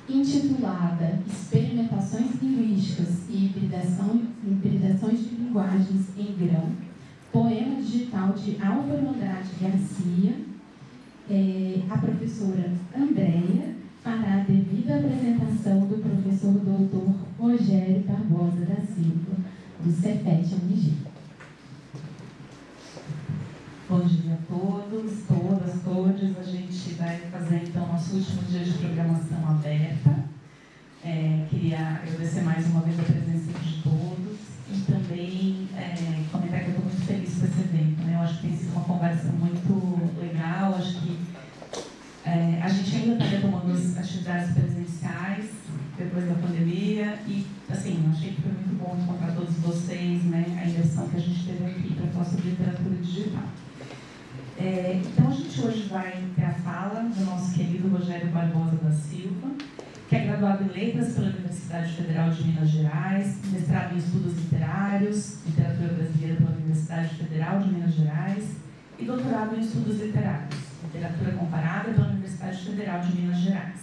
intitulada Experimentações Linguísticas e Hibridações de Linguagens em Grão, poema digital de Álvaro Andrade Garcia. A professora Andréia fará a devida apresentação do professor doutor Rogério Barbosa da Silva, do Cefet-MG. Bom dia a todos, todas. A gente vai fazer, então, nosso último dia de programação aberta. Queria agradecer mais uma vez a presença de todos e também comentar que eu estou muito feliz com esse evento, né? Eu acho que tem sido uma conversa muito legal. Acho que a gente ainda está retomando as atividades presenciais depois da pandemia e, assim, achei que foi muito bom encontrar todos vocês, né? A imersão que a gente teve aqui para falar sobre literatura digital. Então, a gente hoje vai ter a fala do nosso querido Rogério Barbosa da Silva, que é graduado em Letras pela Universidade Federal de Minas Gerais, mestrado em Estudos Literários, Literatura Brasileira pela Universidade Federal de Minas Gerais e doutorado em Estudos Literários, Literatura Comparada pela Universidade Federal de Minas Gerais.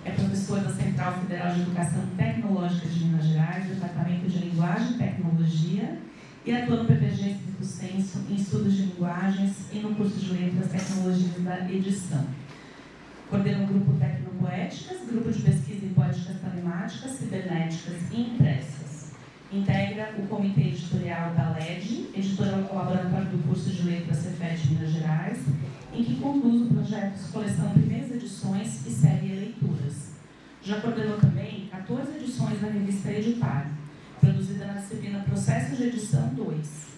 É professor da Central Federal de Educação Tecnológica de Minas Gerais, Departamento de Linguagem e Tecnologia, e atua no PPG Estricto Sensu em Estudos de Linguagens e no curso de Letras Tecnologias da Edição. Coordena o grupo Tecnopoéticas, grupo de pesquisa em poéticas telemáticas, cibernéticas e impressas. Integra o comitê editorial da LED, editora colaboratória do curso de Letras Cefet Minas Gerais, em que conduz o projeto Coleção Primeiras Edições e série Leituras. Já coordenou também 14 edições da revista Editar, produzida na disciplina Processo de Edição 2.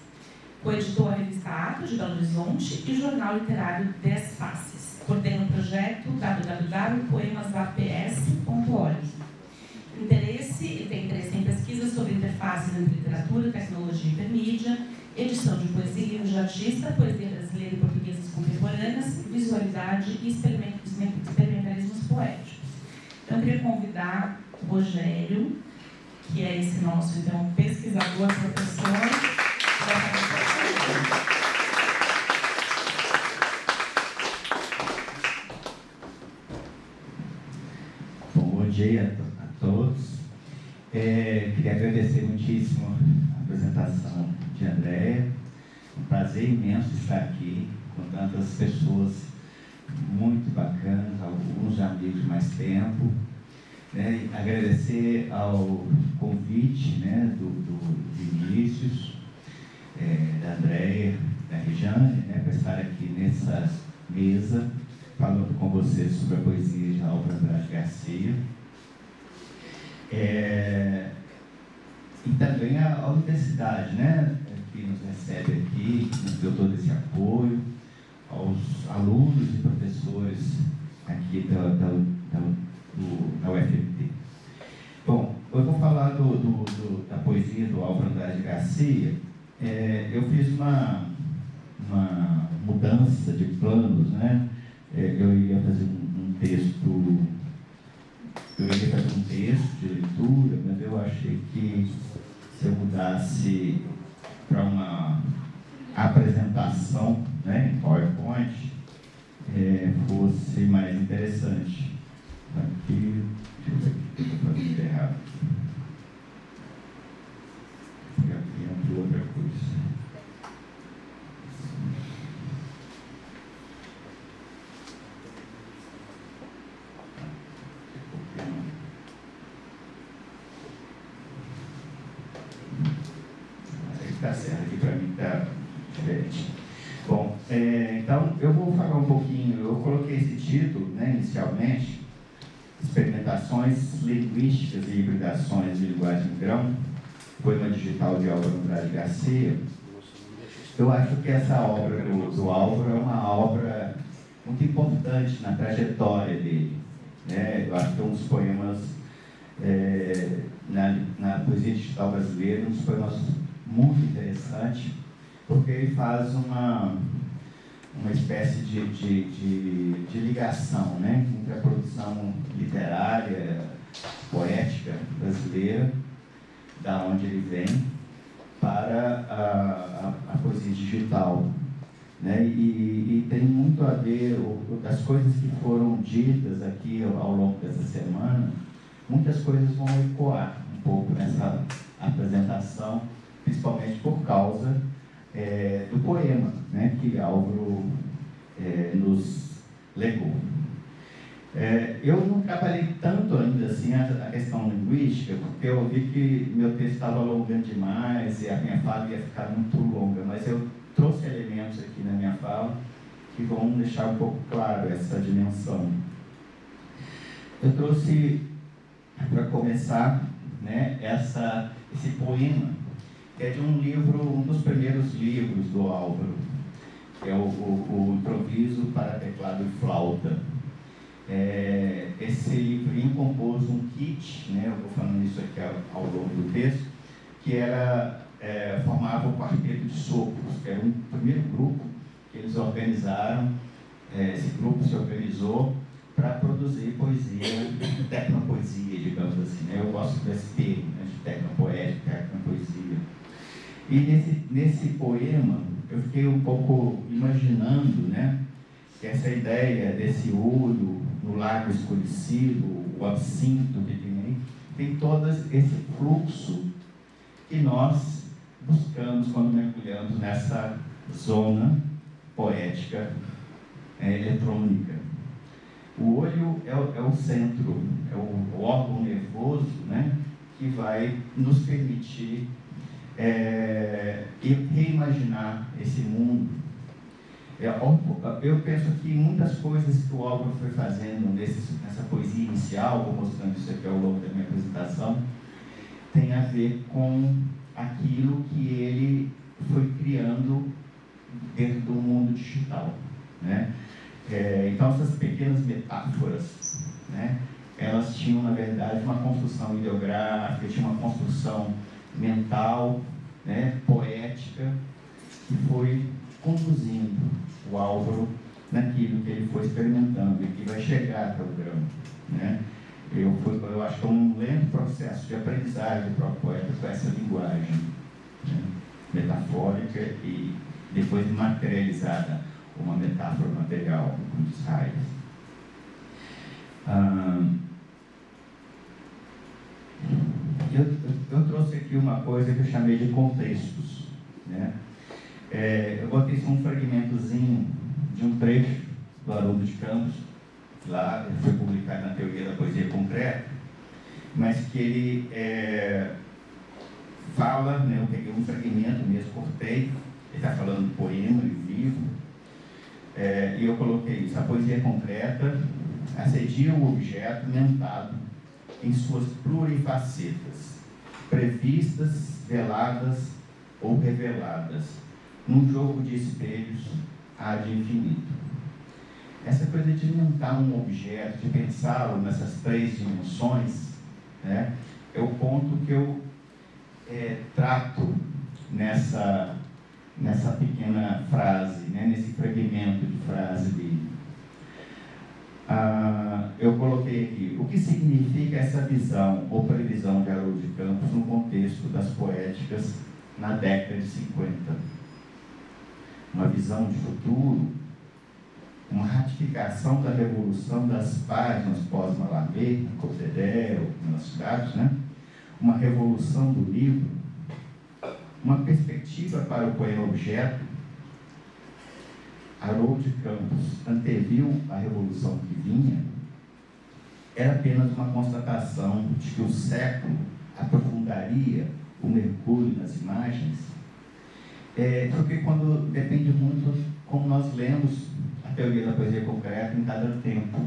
Coeditou a revista Ato de Belo Horizonte e o jornal literário Dez Faces. Coordena o projeto www.poemasaps.org. Tem interesse em pesquisa sobre interfaces entre literatura, tecnologia e hipermídia, edição de poesia e livros de artista, poesia brasileira e portuguesas contemporâneas, visualidade e experimentalismos poéticos. Então, eu queria convidar o Rogério, que é esse nosso, então, pesquisador, professor. Bom dia a todos. Queria agradecer muitíssimo a apresentação de Andréia. Um prazer imenso estar aqui com tantas pessoas muito bacanas, alguns amigos de mais tempo. Agradecer ao convite, do Vinícius, da Andréia, da Rejane, para estar aqui nessa mesa falando com vocês sobre a poesia de Álvaro Andrade Garcia. E também a universidade, que nos recebe aqui, que nos deu todo esse apoio, aos alunos e professores aqui da UFMT. Bom, eu vou falar da poesia do Álvaro Andrade Garcia. Eu fiz uma mudança de planos, eu ia fazer um texto de leitura, mas eu achei que se eu mudasse para uma apresentação, em PowerPoint, fosse mais interessante. Aqui, deixa eu ver o que eu estou fazendo errado. Aqui é outra coisa. Está certo, aqui para mim está diferente. Bom, então eu vou falar um pouquinho, eu coloquei esse título, inicialmente, Experimentações Linguísticas e Hibridações de Linguagem em Grão, poema digital de Álvaro Andrade Garcia. Eu acho que essa obra do Álvaro é uma obra muito importante na trajetória dele. Eu acho que é um dos poemas, na poesia digital brasileira, um dos poemas muito interessante, porque ele faz uma espécie de ligação, entre a produção literária, poética brasileira, da onde ele vem, para a poesia digital, né? E tem muito a ver, das coisas que foram ditas aqui ao longo dessa semana, muitas coisas vão ecoar um pouco nessa apresentação, principalmente por causa do poema, né, que Álvaro nos legou. Eu não trabalhei tanto ainda assim a questão linguística, porque eu vi que meu texto estava alongando demais e a minha fala ia ficar muito longa, mas eu trouxe elementos aqui na minha fala que vão deixar um pouco claro essa dimensão. Eu trouxe, para começar, né, esse poema, que é de um livro, um dos primeiros livros do Álvaro, que é o Improviso para Teclado e Flauta. Esse livrinho compôs um kit, né, eu vou falando isso aqui ao longo do texto, que formava o Quarteto de Sopros, que era um primeiro grupo que eles organizaram. Esse grupo se organizou para produzir poesia, tecnopoesia, digamos assim, né? Eu gosto desse termo, né, de tecnopoética, tecnopoesia. E nesse poema, eu fiquei um pouco imaginando, né, que essa ideia desse olho no lago escurecido, o absinto que tem aí, tem todo esse fluxo que nós buscamos quando mergulhamos nessa zona poética eletrônica. O olho é o centro, é o órgão nervoso, né, que vai nos permitir reimaginar esse mundo. Eu penso que muitas coisas que o Álvaro foi fazendo nessa poesia inicial, vou mostrando isso aqui ao longo da minha apresentação, tem a ver com aquilo que ele foi criando dentro do mundo digital, né? Então, essas pequenas metáforas, né, elas tinham, na verdade, uma construção ideográfica, tinham uma construção mental, né, poética, que foi conduzindo o Álvaro naquilo que ele foi experimentando e que vai chegar até o grão, né? Eu acho que é um lento processo de aprendizagem do próprio poeta com essa linguagem, né, metafórica e depois materializada, uma metáfora material, como diz Hayek. Eu trouxe aqui uma coisa que eu chamei de contextos, né? Eu botei um fragmentozinho de um trecho do Haroldo de Campos, lá foi publicado na Teoria da Poesia Concreta, mas que ele fala, né, eu peguei um fragmento mesmo, cortei, ele está falando do poema e livro, e eu coloquei isso: a poesia concreta assedia o objeto mentado em suas plurifacetas, previstas, veladas ou reveladas, num jogo de espelhos ad infinito. Essa coisa de montar um objeto, de pensá-lo nessas três dimensões, né, é o ponto que eu trato nessa pequena frase, né, nesse fragmento de frase dele. Eu coloquei aqui: o que significa essa visão ou previsão de Haroldo de Campos no contexto das poéticas na década de 50? Uma visão de futuro, uma ratificação da revolução das páginas pós-Mallarmé, Cotedé, nas cidades, né? Uma revolução do livro, uma perspectiva para o poema-objeto. Haroldo de Campos anteviu a revolução que vinha? Era apenas uma constatação de que o século aprofundaria o mergulho nas imagens? Porque quando depende muito como nós lemos a teoria da poesia concreta em cada tempo,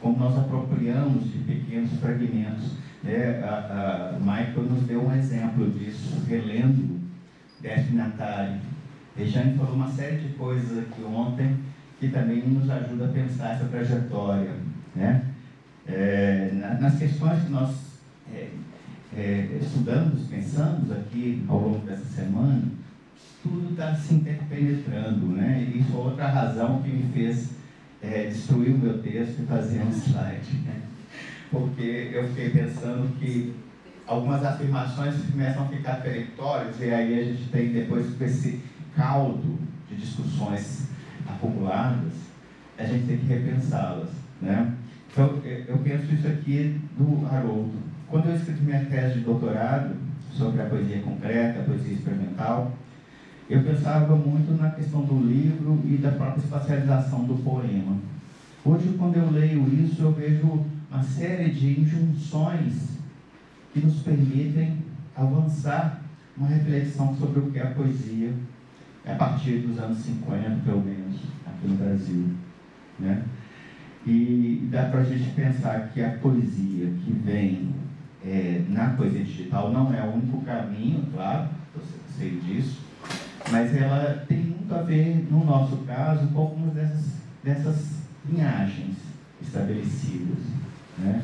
como nós apropriamos de pequenos fragmentos, né? Michael nos deu um exemplo disso, relendo Décio Natali. Rejane falou uma série de coisas aqui ontem que também nos ajuda a pensar essa trajetória, né? Nas questões que nós estudamos, pensamos aqui ao longo dessa semana, tudo está se interpenetrando, né? E isso é outra razão que me fez destruir o meu texto e fazer um slide, né? Porque eu fiquei pensando que algumas afirmações começam a ficar peremptórias, e aí a gente tem depois esse caldo de discussões acumuladas, a gente tem que repensá-las, né? Então, eu penso isso aqui do Haroldo. Quando eu escrevi minha tese de doutorado sobre a poesia concreta, a poesia experimental, eu pensava muito na questão do livro e da própria espacialização do poema. Hoje, quando eu leio isso, eu vejo uma série de injunções que nos permitem avançar uma reflexão sobre o que é a poesia a partir dos anos 50, pelo menos, aqui no Brasil, né? E dá para a gente pensar que a poesia que vem na poesia digital não é o único caminho, claro, eu sei disso, mas ela tem muito a ver, no nosso caso, com algumas dessas linhagens estabelecidas, né?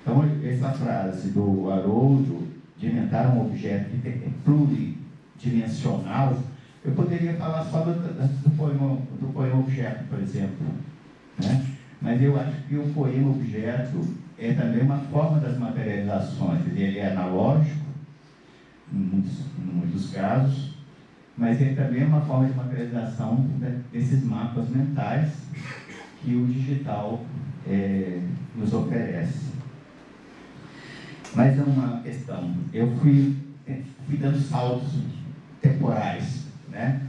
Então, essa frase do Haroldo, de inventar um objeto que é pluridimensional, eu poderia falar só do poema objeto, por exemplo, né? Mas eu acho que o poema objeto é também uma forma das materializações. Ele é analógico, em muitos casos, mas ele também é uma forma de materialização desses mapas mentais que o digital nos oferece. Mas é uma questão. Eu fui dando saltos temporais, né?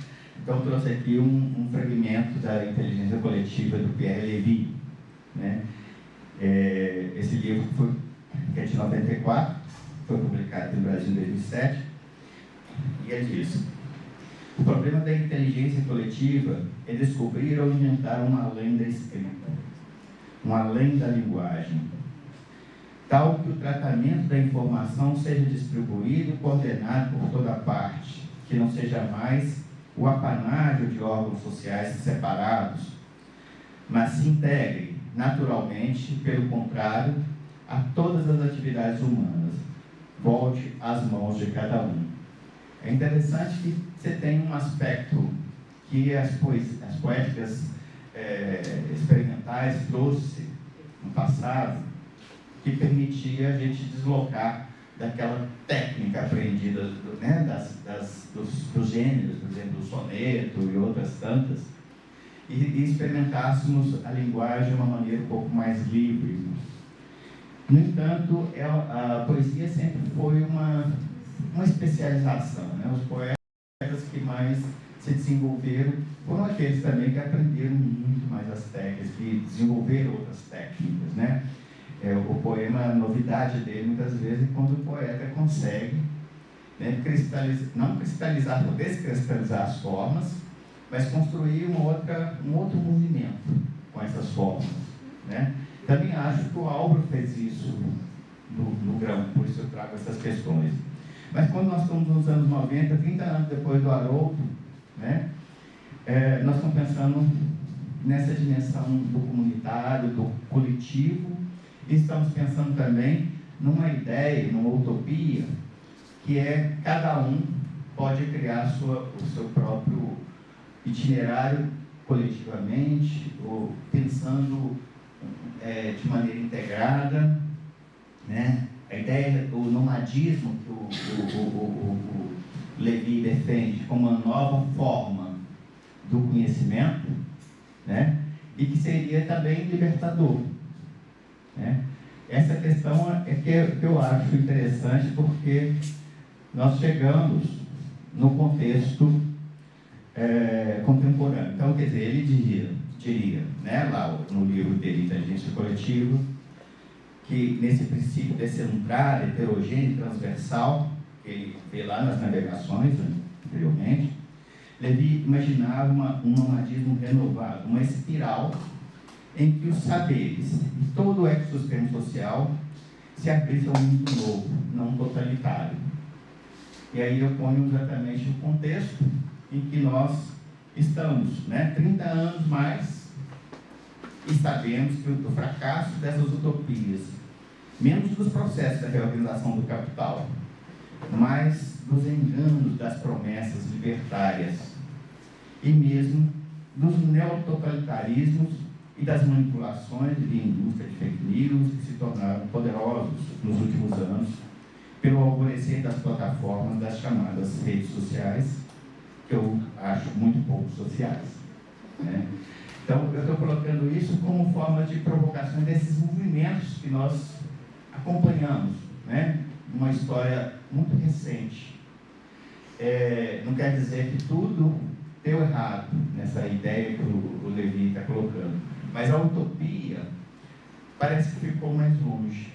Então, eu trouxe aqui um fragmento da Inteligência Coletiva do Pierre Levy, né? Esse livro que é de 94, foi publicado no Brasil em 2007, e ele diz: o problema da inteligência coletiva é descobrir ou inventar um além da escrita, um além da linguagem, tal que o tratamento da informação seja distribuído e coordenado por toda parte, que não seja mais o apanágio de órgãos sociais separados, mas se integre naturalmente, pelo contrário, a todas as atividades humanas, volte às mãos de cada um. É interessante que você tem um aspecto que as poéticas experimentais trouxe no passado, que permitia a gente deslocar daquela técnica aprendida dos gêneros, por exemplo, do soneto e outras tantas, e experimentássemos a linguagem de uma maneira um pouco mais livre. No entanto, a poesia sempre foi uma especialização, né? Os poetas que mais se desenvolveram foram aqueles também que aprenderam muito mais as técnicas, que desenvolveram outras técnicas, né? O poema, a novidade dele, muitas vezes, é quando o poeta consegue, né, não cristalizar, ou descristalizar as formas, mas construir um outro movimento com essas formas, né? Também acho que o Álvaro fez isso no Grão, por isso eu trago essas questões. Mas quando nós estamos nos anos 90, 30 anos depois do Haroldo, né, nós estamos pensando nessa dimensão do comunitário, do coletivo, e estamos pensando também numa ideia, numa utopia, que é cada um pode criar o seu próprio itinerário coletivamente, ou pensando de maneira integrada, né? A ideia do nomadismo que o Levy defende como uma nova forma do conhecimento, né? E que seria também libertador, né? Essa questão é que eu acho interessante, porque nós chegamos no contexto contemporâneo. Então, quer dizer, ele diria, né, lá no livro dele, Inteligência Coletiva, que nesse princípio descentrado, heterogêneo, transversal, que ele vê lá nas navegações, anteriormente, Levy imaginava um nomadismo renovado, uma espiral em que os saberes e todo o ecossistema social se abrissem a um mundo novo, não totalitário. E aí eu ponho exatamente o contexto em que nós estamos, né? 30 anos mais, e sabemos que o fracasso dessas utopias, menos dos processos da reorganização do capital, mas dos enganos das promessas libertárias, e mesmo dos neototalitarismos e das manipulações de indústria de fake news que se tornaram poderosos nos últimos anos pelo alvorecer das plataformas das chamadas redes sociais, que eu acho muito pouco sociais, né? Então, eu estou colocando isso como forma de provocação desses movimentos que nós acompanhamos, né? Uma história muito recente. Não quer dizer que tudo deu errado nessa ideia que o Levi está colocando, mas a utopia parece que ficou mais longe,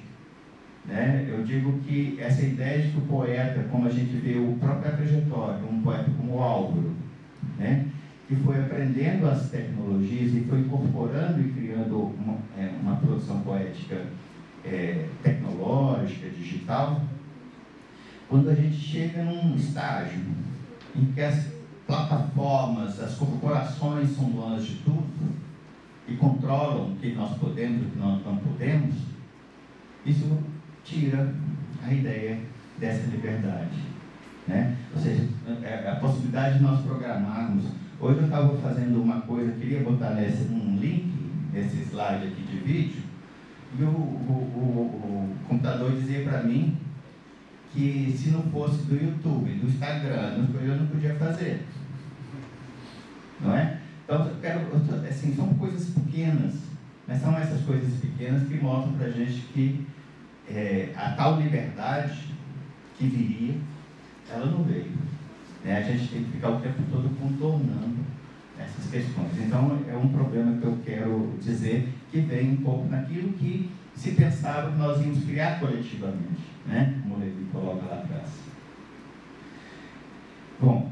né? Eu digo que essa ideia de que o poeta, como a gente vê o própria trajetória, um poeta como o Álvaro, né? Que foi aprendendo as tecnologias e foi incorporando e criando uma produção poética tecnológica, digital. Quando a gente chega num estágio em que as plataformas, as corporações são donas de tudo e controlam o que nós podemos e o que nós não podemos, isso tira a ideia dessa liberdade, né? Ou seja, a possibilidade de nós programarmos. Hoje eu estava fazendo uma coisa, queria botar um link, nesse slide aqui de vídeo, e o computador dizia para mim que se não fosse do YouTube, do Instagram, eu não podia fazer. Não é? Então, assim, são coisas pequenas, mas são essas coisas pequenas que mostram para a gente que a tal liberdade que viria, ela não veio. A gente tem que ficar o tempo todo contornando essas questões. Então, é um problema que eu quero dizer que vem um pouco naquilo que se pensava que nós íamos criar coletivamente, né? Como o Levi coloca lá atrás. Bom,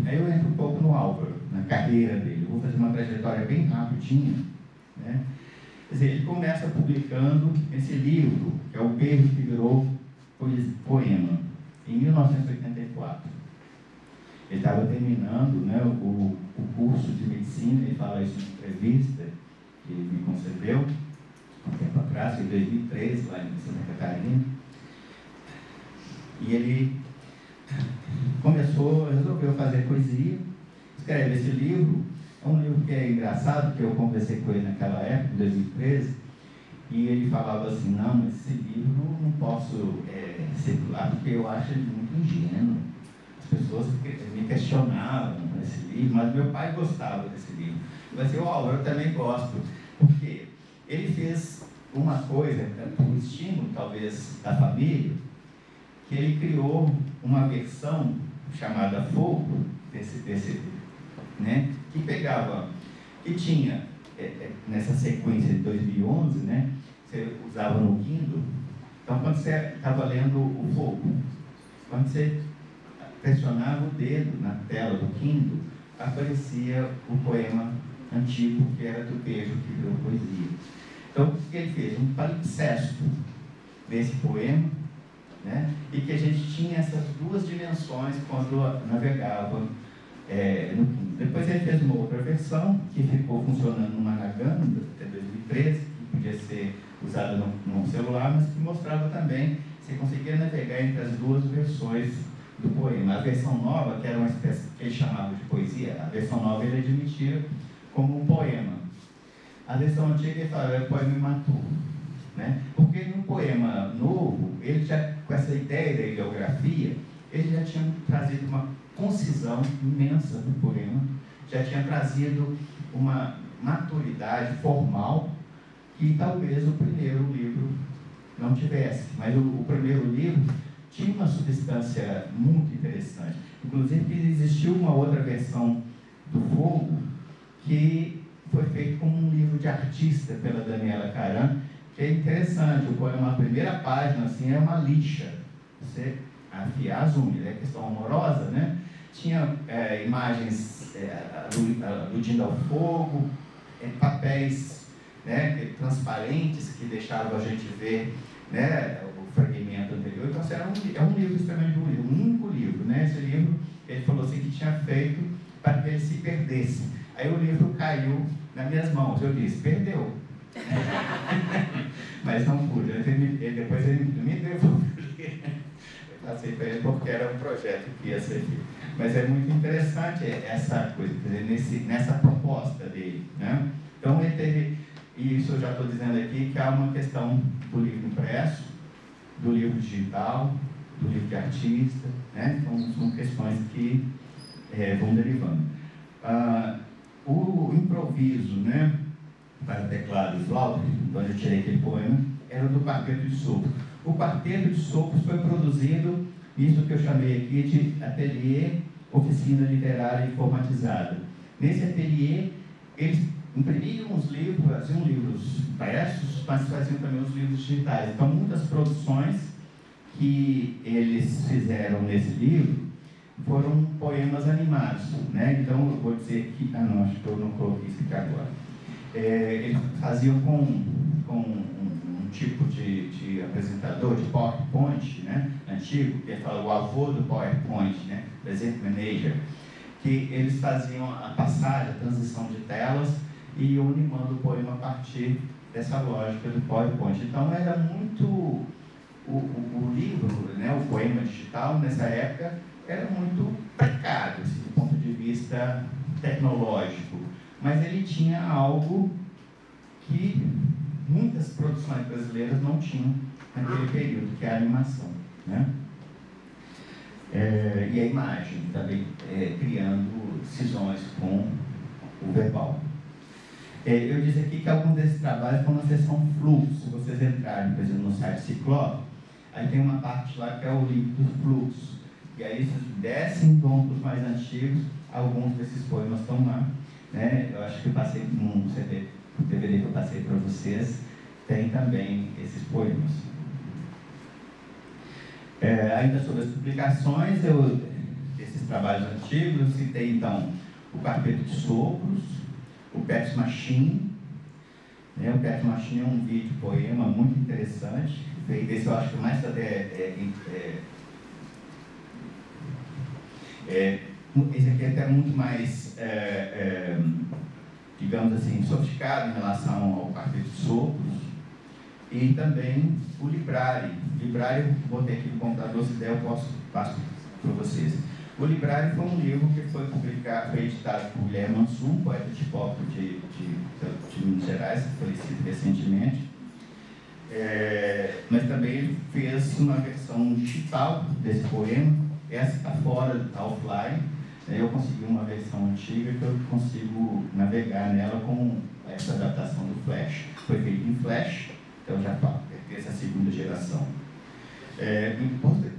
aí eu entro um pouco no Álvaro, na carreira dele. Eu vou fazer uma trajetória bem rapidinha, né? Quer dizer, ele começa publicando esse livro, que é O Beijo que Virou Poema, em 1984. Ele estava terminando, né, o curso de medicina, ele fala isso em entrevista que ele me concedeu um tempo atrás, em 2013, lá em Santa Catarina. E ele resolveu fazer poesia, escreve esse livro. É um livro que é engraçado, que eu conversei com ele naquela época, em 2013, e ele falava assim: não, mas esse livro não posso circular porque eu acho ele muito ingênuo. As pessoas me questionavam esse livro, mas meu pai gostava desse livro. Eu falei assim: ó, eu também gosto, porque ele fez uma coisa, por estímulo talvez da família, que ele criou uma versão chamada Fogo, né, que pegava, que tinha, nessa sequência de 2011, né, você usava no Kindle. Então, quando você estava lendo o Fogo, quando você pressionava o dedo na tela do Kindle, aparecia o poema antigo, que era do Beijo que Virou Poesia. Então, o que ele fez? Um palimpsesto desse poema, né? E que a gente tinha essas duas dimensões quando navegava no Kindle. Depois ele fez uma outra versão, que ficou funcionando no Maragano, até 2013, que podia ser usada no celular, mas que mostrava também, você conseguia navegar entre as duas versões do poema. A versão nova, que era uma espécie que ele chamava de poesia, a versão nova ele admitia como um poema. A versão antiga ele falava, o poema imaturo, né? Porque no poema novo, ele já, com essa ideia da ideografia, ele já tinha trazido uma concisão imensa do poema, já tinha trazido uma maturidade formal que talvez o primeiro livro não tivesse. Mas o primeiro livro tinha uma substância muito interessante. Inclusive, existiu uma outra versão do Fogo que foi feito como um livro de artista pela Daniela Caran, que é interessante. O poema, a primeira página, assim, é uma lixa. Você afiar as unhas, é questão amorosa, né? Tinha imagens aludindo ao fogo, papéis, né, transparentes que deixavam a gente ver, né, o fragmento anterior. Então, é um livro extremamente bonito, um único livro, né? Esse livro, ele falou assim, que tinha feito para que ele se perdesse. Aí o livro caiu nas minhas mãos. Eu disse, perdeu. Mas não pude. Depois ele me devolveu. Eu passei para ele porque era um projeto que ia ser feito. Mas é muito interessante essa coisa, quer dizer, nessa proposta dele, né? Então ele teve, e isso eu já estou dizendo aqui, que há uma questão do livro impresso, do livro digital, do livro de artista, né? Então são questões que vão derivando. O improviso, né, para teclado e flauta, de onde eu tirei aquele poema, era do Quarteto de Sopros. O Quarteto de Sopros foi produzido, isso que eu chamei aqui de ateliê, oficina literária informatizada. Nesse ateliê, eles imprimiam os livros, faziam livros impressos, mas faziam também os livros digitais. Então, muitas produções que eles fizeram nesse livro foram poemas animados, né? Então, eu vou dizer que... não, acho que eu não coloquei isso aqui agora. Eles faziam com um tipo de apresentador de PowerPoint, né? Antigo, que fala o avô do PowerPoint, né? Present Manager, que eles faziam a passagem, a transição de telas e iam animando o poema a partir dessa lógica do PowerPoint. Então, era muito... O livro, né, o poema digital, nessa época, era muito precário, assim, do ponto de vista tecnológico. Mas ele tinha algo que muitas produções brasileiras não tinham naquele período, que é a animação, né? E a imagem também, criando cisões com o verbal. Eu disse aqui que alguns desses trabalhos estão na seção fluxo. Se vocês entrarem, por exemplo, no site Ciclope, aí tem uma parte lá que é o livro dos fluxos. E aí, se descem pontos mais antigos, alguns desses poemas estão lá, né? Eu acho que eu passei num DVD que eu passei para vocês, tem também esses poemas. Ainda sobre as publicações, esses trabalhos antigos, eu citei então o Quarteto de Sopros, o Pepsi Machine, né? O Pepsi Machine é um vídeo poema muito interessante, esse eu acho que mais esse aqui é até muito mais, digamos assim, sofisticado em relação ao Quarteto de Sopros. E também o Library. Library, eu botei aqui no computador, se der eu passo para vocês. O Library foi um livro que foi publicado, foi editado por Guilherme Mansur, poeta de pop de Minas Gerais, falecido recentemente. Mas também ele fez uma versão digital desse poema. Essa está fora, está offline. Eu consegui uma versão antiga que eu consigo navegar nela com essa adaptação do Flash. Foi feito em Flash, então já pertence à segunda geração.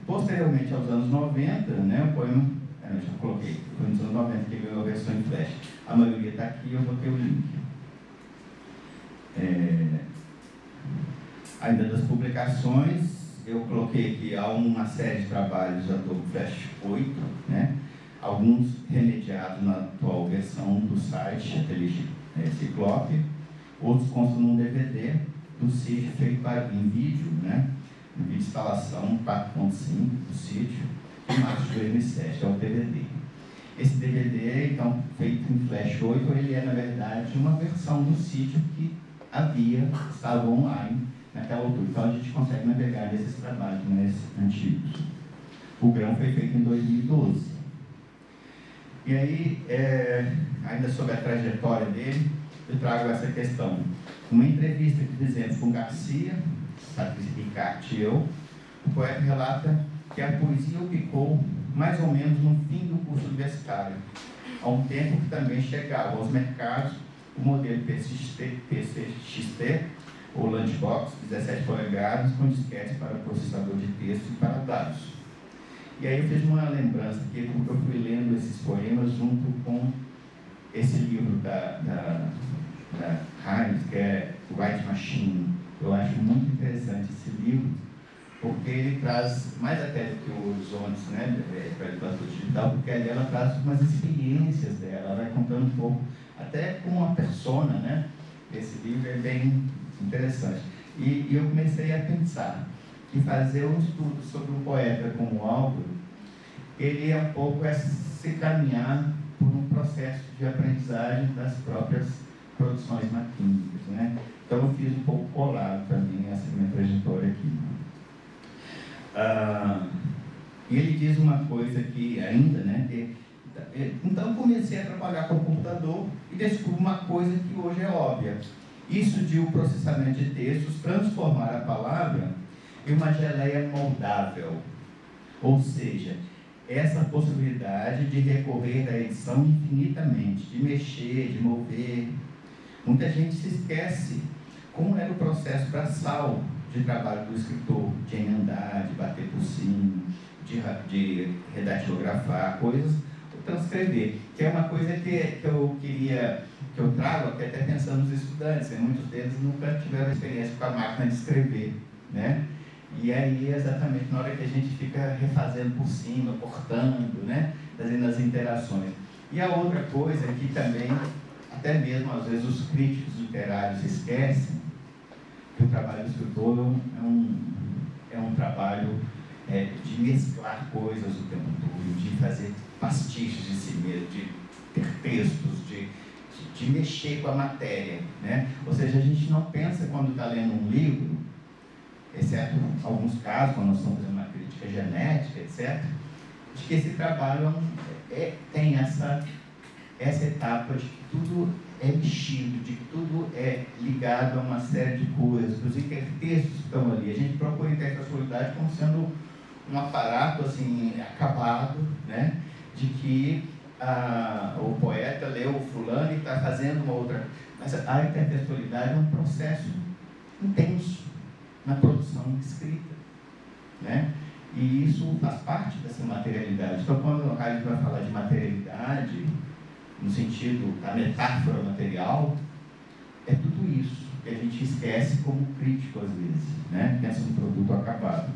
Posteriormente aos anos 90, né, o poema, eu já coloquei, foi nos anos 90 que ganhou a versão em Flash. A maioria está aqui, eu botei o link. Ainda das publicações, eu coloquei aqui há uma série de trabalhos da Adobe Flash 8, né? Alguns remediados na atual versão do site Ateliê Ciclope, outros constam num DVD do sítio feito em vídeo, né? Um vídeo de instalação 4.5 do sítio, em março de 2007, é o DVD. Esse DVD, então, feito em Flash 8, ele é, na verdade, uma versão do sítio que estava online naquela altura. Então, a gente consegue navegar nesses trabalhos mais antigos. O grão foi feito em 2012. E aí, ainda sobre a trajetória dele, eu trago essa questão. Uma entrevista que fizemos com Garcia, Patrícia Ricarte e eu, o poeta relata que a poesia o picou mais ou menos no fim do curso universitário, a um tempo que também chegava aos mercados o modelo PCXT, ou Lunchbox, 17 polegadas, com disquete para processador de texto e para dados. E aí eu fiz uma lembrança aqui, porque eu fui lendo esses poemas junto com esse livro da Heinz, que é Write Machine. Eu acho muito interessante esse livro, porque ele traz, mais até do que o Horizontes, né, para a literatura digital, porque ali ela traz umas experiências dela, ela vai contando um pouco, até com uma persona, né? Esse livro é bem interessante. E eu comecei a pensar que fazer um estudo sobre um poeta como o Álvaro, ele é um pouco se caminhar por um processo de aprendizagem das próprias produções maquínicas, né? Então eu fiz um pouco colado também essa minha trajetória aqui. E ele diz uma coisa que ainda, né? Então comecei a trabalhar com o computador e descobri uma coisa que hoje é óbvia. Isso de o processamento de textos transformar a palavra em uma geleia moldável. Ou seja, essa possibilidade de recorrer à edição infinitamente, de mexer, de mover. Muita gente se esquece como era o processo braçal de trabalho do escritor, de emendar, de bater por cima, de redatilografar coisas, ou transcrever, que é uma coisa que eu trago aqui até pensando nos estudantes, né? Muitos deles nunca tiveram experiência com a máquina de escrever, né? E aí, exatamente na hora que a gente fica refazendo por cima, cortando, né? Fazendo as interações. E a outra coisa que também, até mesmo às vezes os críticos literários esquecem, que o trabalho do escritor é um trabalho de mesclar coisas o tempo todo, de fazer pastiches de si mesmo, de ter textos, de mexer com a matéria, né? Ou seja, a gente não pensa quando está lendo um livro, exceto alguns casos, quando nós estamos fazendo uma crítica genética, etc., de que esse trabalho tem essa etapa de que tudo é mexido, de que tudo é ligado a uma série de coisas, os intertextos que estão ali. A gente procura a intertextualidade como sendo um aparato assim, acabado, né? De que o poeta leu o fulano e está fazendo uma outra. Mas a intertextualidade é um processo intenso na produção escrita, né? E isso faz parte dessa materialidade. Então, quando a gente vai falar de materialidade, no sentido da metáfora material, é tudo isso que a gente esquece como crítico às vezes, né? Pensa no produto acabado.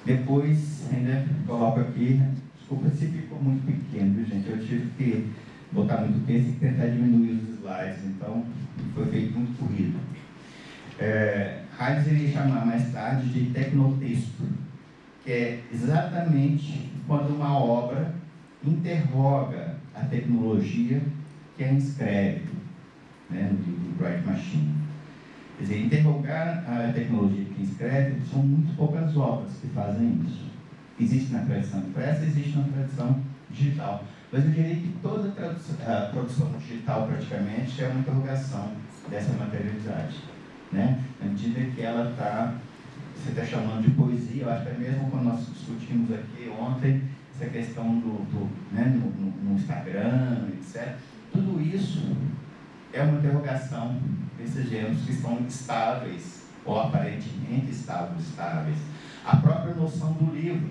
Depois, ainda coloco aqui, desculpa se ficou muito pequeno, viu, gente? Eu tive que botar muito texto e tentar diminuir os slides, então foi feito muito corrido. Heidegger iria chamar mais tarde de tecnotexto, que é exatamente quando uma obra interroga a tecnologia que a inscreve, né, no livro Bright Machine. Quer dizer, interrogar a tecnologia que inscreve são muito poucas obras que fazem isso. Existe na tradição impressa, existe na tradição digital. Mas eu diria que toda a produção digital, praticamente, é uma interrogação dessa materialidade, né? Na medida que ela está, você está chamando de poesia, eu acho que é mesmo quando nós discutimos aqui ontem, essa questão né, no Instagram, etc. Tudo isso é uma interrogação desses gêneros que estão estáveis, ou aparentemente estáveis. A própria noção do livro,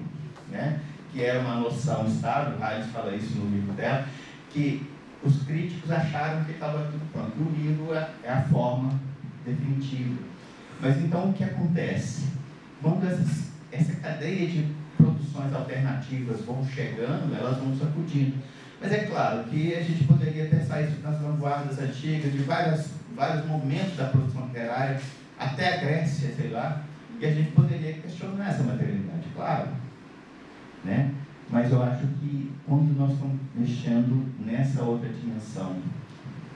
né, que é uma noção estável, Hayes fala isso no livro dela, que os críticos acharam que estava tudo pronto. O livro é a forma definitiva. Mas então o que acontece? Quando essa cadeia de produções alternativas vão chegando, elas vão sacudindo. Mas é claro que a gente poderia pensar isso nas vanguardas antigas, de vários momentos da produção literária, até a Grécia, sei lá, e a gente poderia questionar essa materialidade, claro, né? Mas eu acho que quando nós estamos mexendo nessa outra dimensão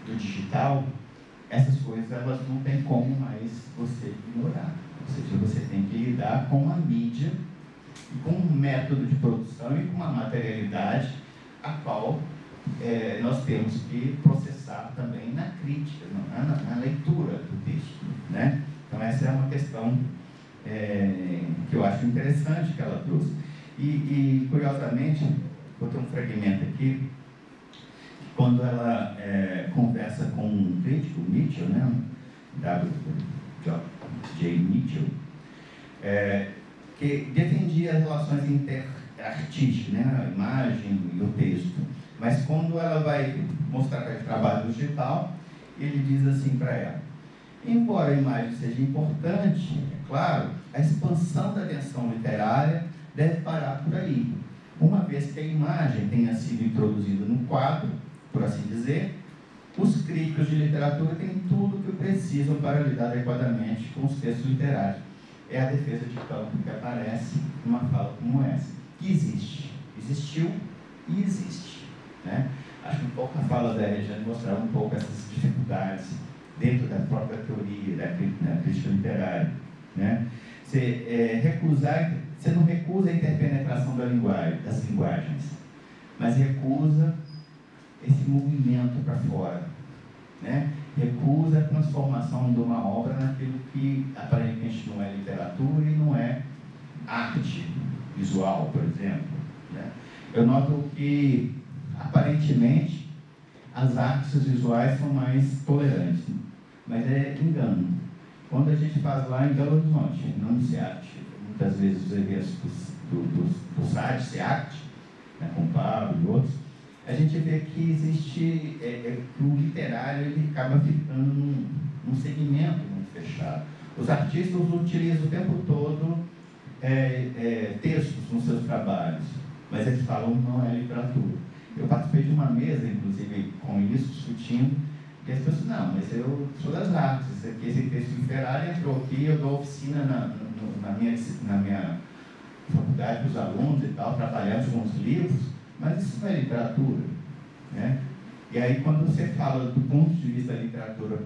do digital, essas coisas elas não tem como mais você ignorar. Ou seja, você tem que lidar com a mídia, com um método de produção e com uma materialidade a qual nós temos que processar também na crítica, na leitura do texto, né? Então essa é uma questão que eu acho interessante que ela trouxe. E curiosamente, botei um fragmento aqui, quando ela conversa com um crítico, Mitchell, né? J. Mitchell, que defendia as relações interartísticas, né? A imagem e o texto. Mas quando ela vai mostrar para o trabalho digital, ele diz assim para ela: embora a imagem seja importante, é claro, a expansão da atenção literária deve parar por aí. Uma vez que a imagem tenha sido introduzida no quadro, por assim dizer, os críticos de literatura têm tudo o que precisam para lidar adequadamente com os textos literários. É a defesa de campo que aparece numa fala como essa, que existiu e existe, né? Acho que um pouco a fala da Regiane mostrava um pouco essas dificuldades dentro da própria teoria, da crítica literária, né? Você não recusa a interpenetração das linguagens, mas recusa esse movimento para fora, né? Recusa a transformação de uma obra naquilo que aparentemente não é literatura e não é arte, visual, por exemplo, né? Eu noto que, aparentemente, as artes visuais são mais tolerantes, mas é engano. Quando a gente faz lá em Belo Horizonte, não no SEAT, muitas vezes os eventos do SEAT, né, com o Pablo e outros, a gente vê que existe, que o literário ele acaba ficando num segmento muito fechado. Os artistas utilizam o tempo todo textos nos seus trabalhos, mas eles falam não é literatura. Eu participei de uma mesa, inclusive, com isso, discutindo, e as pessoas, não, mas eu sou das artes, esse texto literário entrou aqui, eu dou oficina na minha faculdade para os alunos e tal, trabalhando com os livros, mas isso não é literatura, né? E aí, quando você fala do ponto de vista da literatura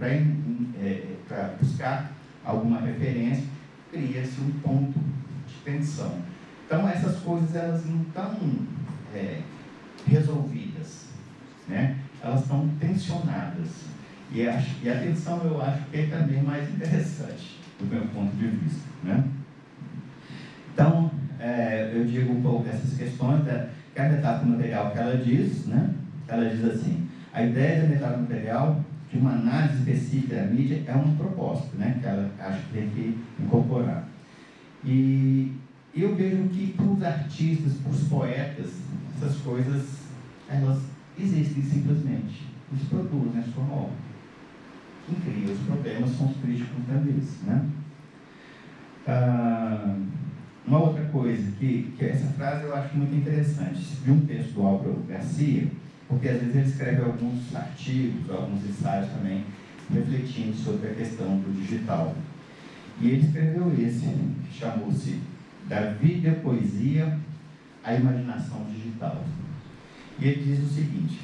para buscar alguma referência, cria-se um ponto de tensão. Então, essas coisas, elas não estão resolvidas, né? Elas estão tensionadas. E a tensão, eu acho que é também mais interessante, do meu ponto de vista, né? Então, eu digo um pouco dessas questões, que a metáfora material que ela diz, né? Ela diz assim, a ideia da metáfora material, de uma análise específica da mídia, é uma proposta, né? Que ela acha que tem que incorporar. E eu vejo que para os artistas, para os poetas, essas coisas, elas existem simplesmente. Eles produzem a sua obra. Quem cria os problemas são os críticos da vez, né? Uma outra coisa, que essa frase eu acho muito interessante, vi um texto do Álvaro Garcia, porque às vezes ele escreve alguns artigos, alguns ensaios também, refletindo sobre a questão do digital. E ele escreveu esse, que chamou-se Da Vida e Poesia, a Imaginação Digital. E ele diz o seguinte,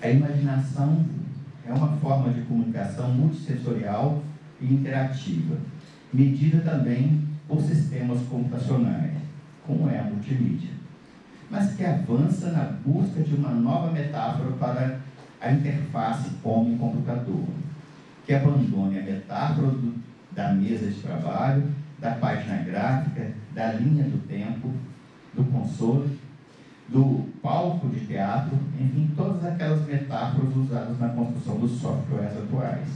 a imaginação é uma forma de comunicação multissensorial e interativa, medida também por sistemas computacionais, como é a multimídia, mas que avança na busca de uma nova metáfora para a interface homem-computador, que abandone a metáfora da mesa de trabalho, da página gráfica, da linha do tempo, do console, do palco de teatro, enfim, todas aquelas metáforas usadas na construção dos softwares atuais.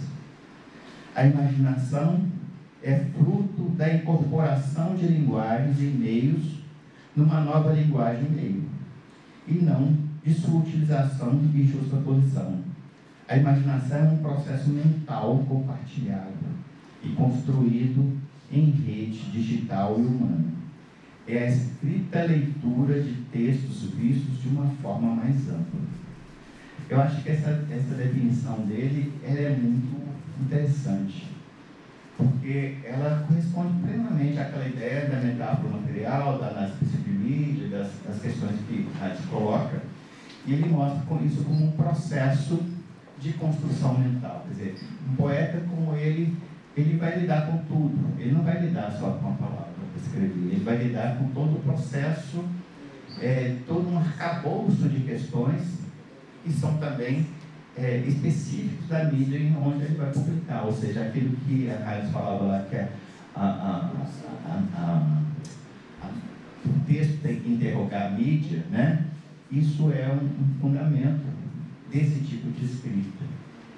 A imaginação é fruto da incorporação de linguagens e meios numa nova linguagem e meio, e não de sua utilização e justaposição. A imaginação é um processo mental compartilhado e construído em rede digital e humana. É a escrita leitura de textos vistos de uma forma mais ampla. Eu acho que essa definição dele ela é muito interessante, porque ela corresponde plenamente àquela ideia da metáfora material, da análise de mídia, das questões que a gente coloca, e ele mostra isso como um processo de construção mental. Quer dizer, um poeta como ele vai lidar com tudo, ele não vai lidar só com a palavra para escrever, ele vai lidar com todo o processo, todo um arcabouço de questões que são também específicos da mídia em onde ele vai publicar, ou seja, aquilo que a Raiz falava lá, que é o texto tem que interrogar a mídia, né? Isso é um fundamento desse tipo de escrita,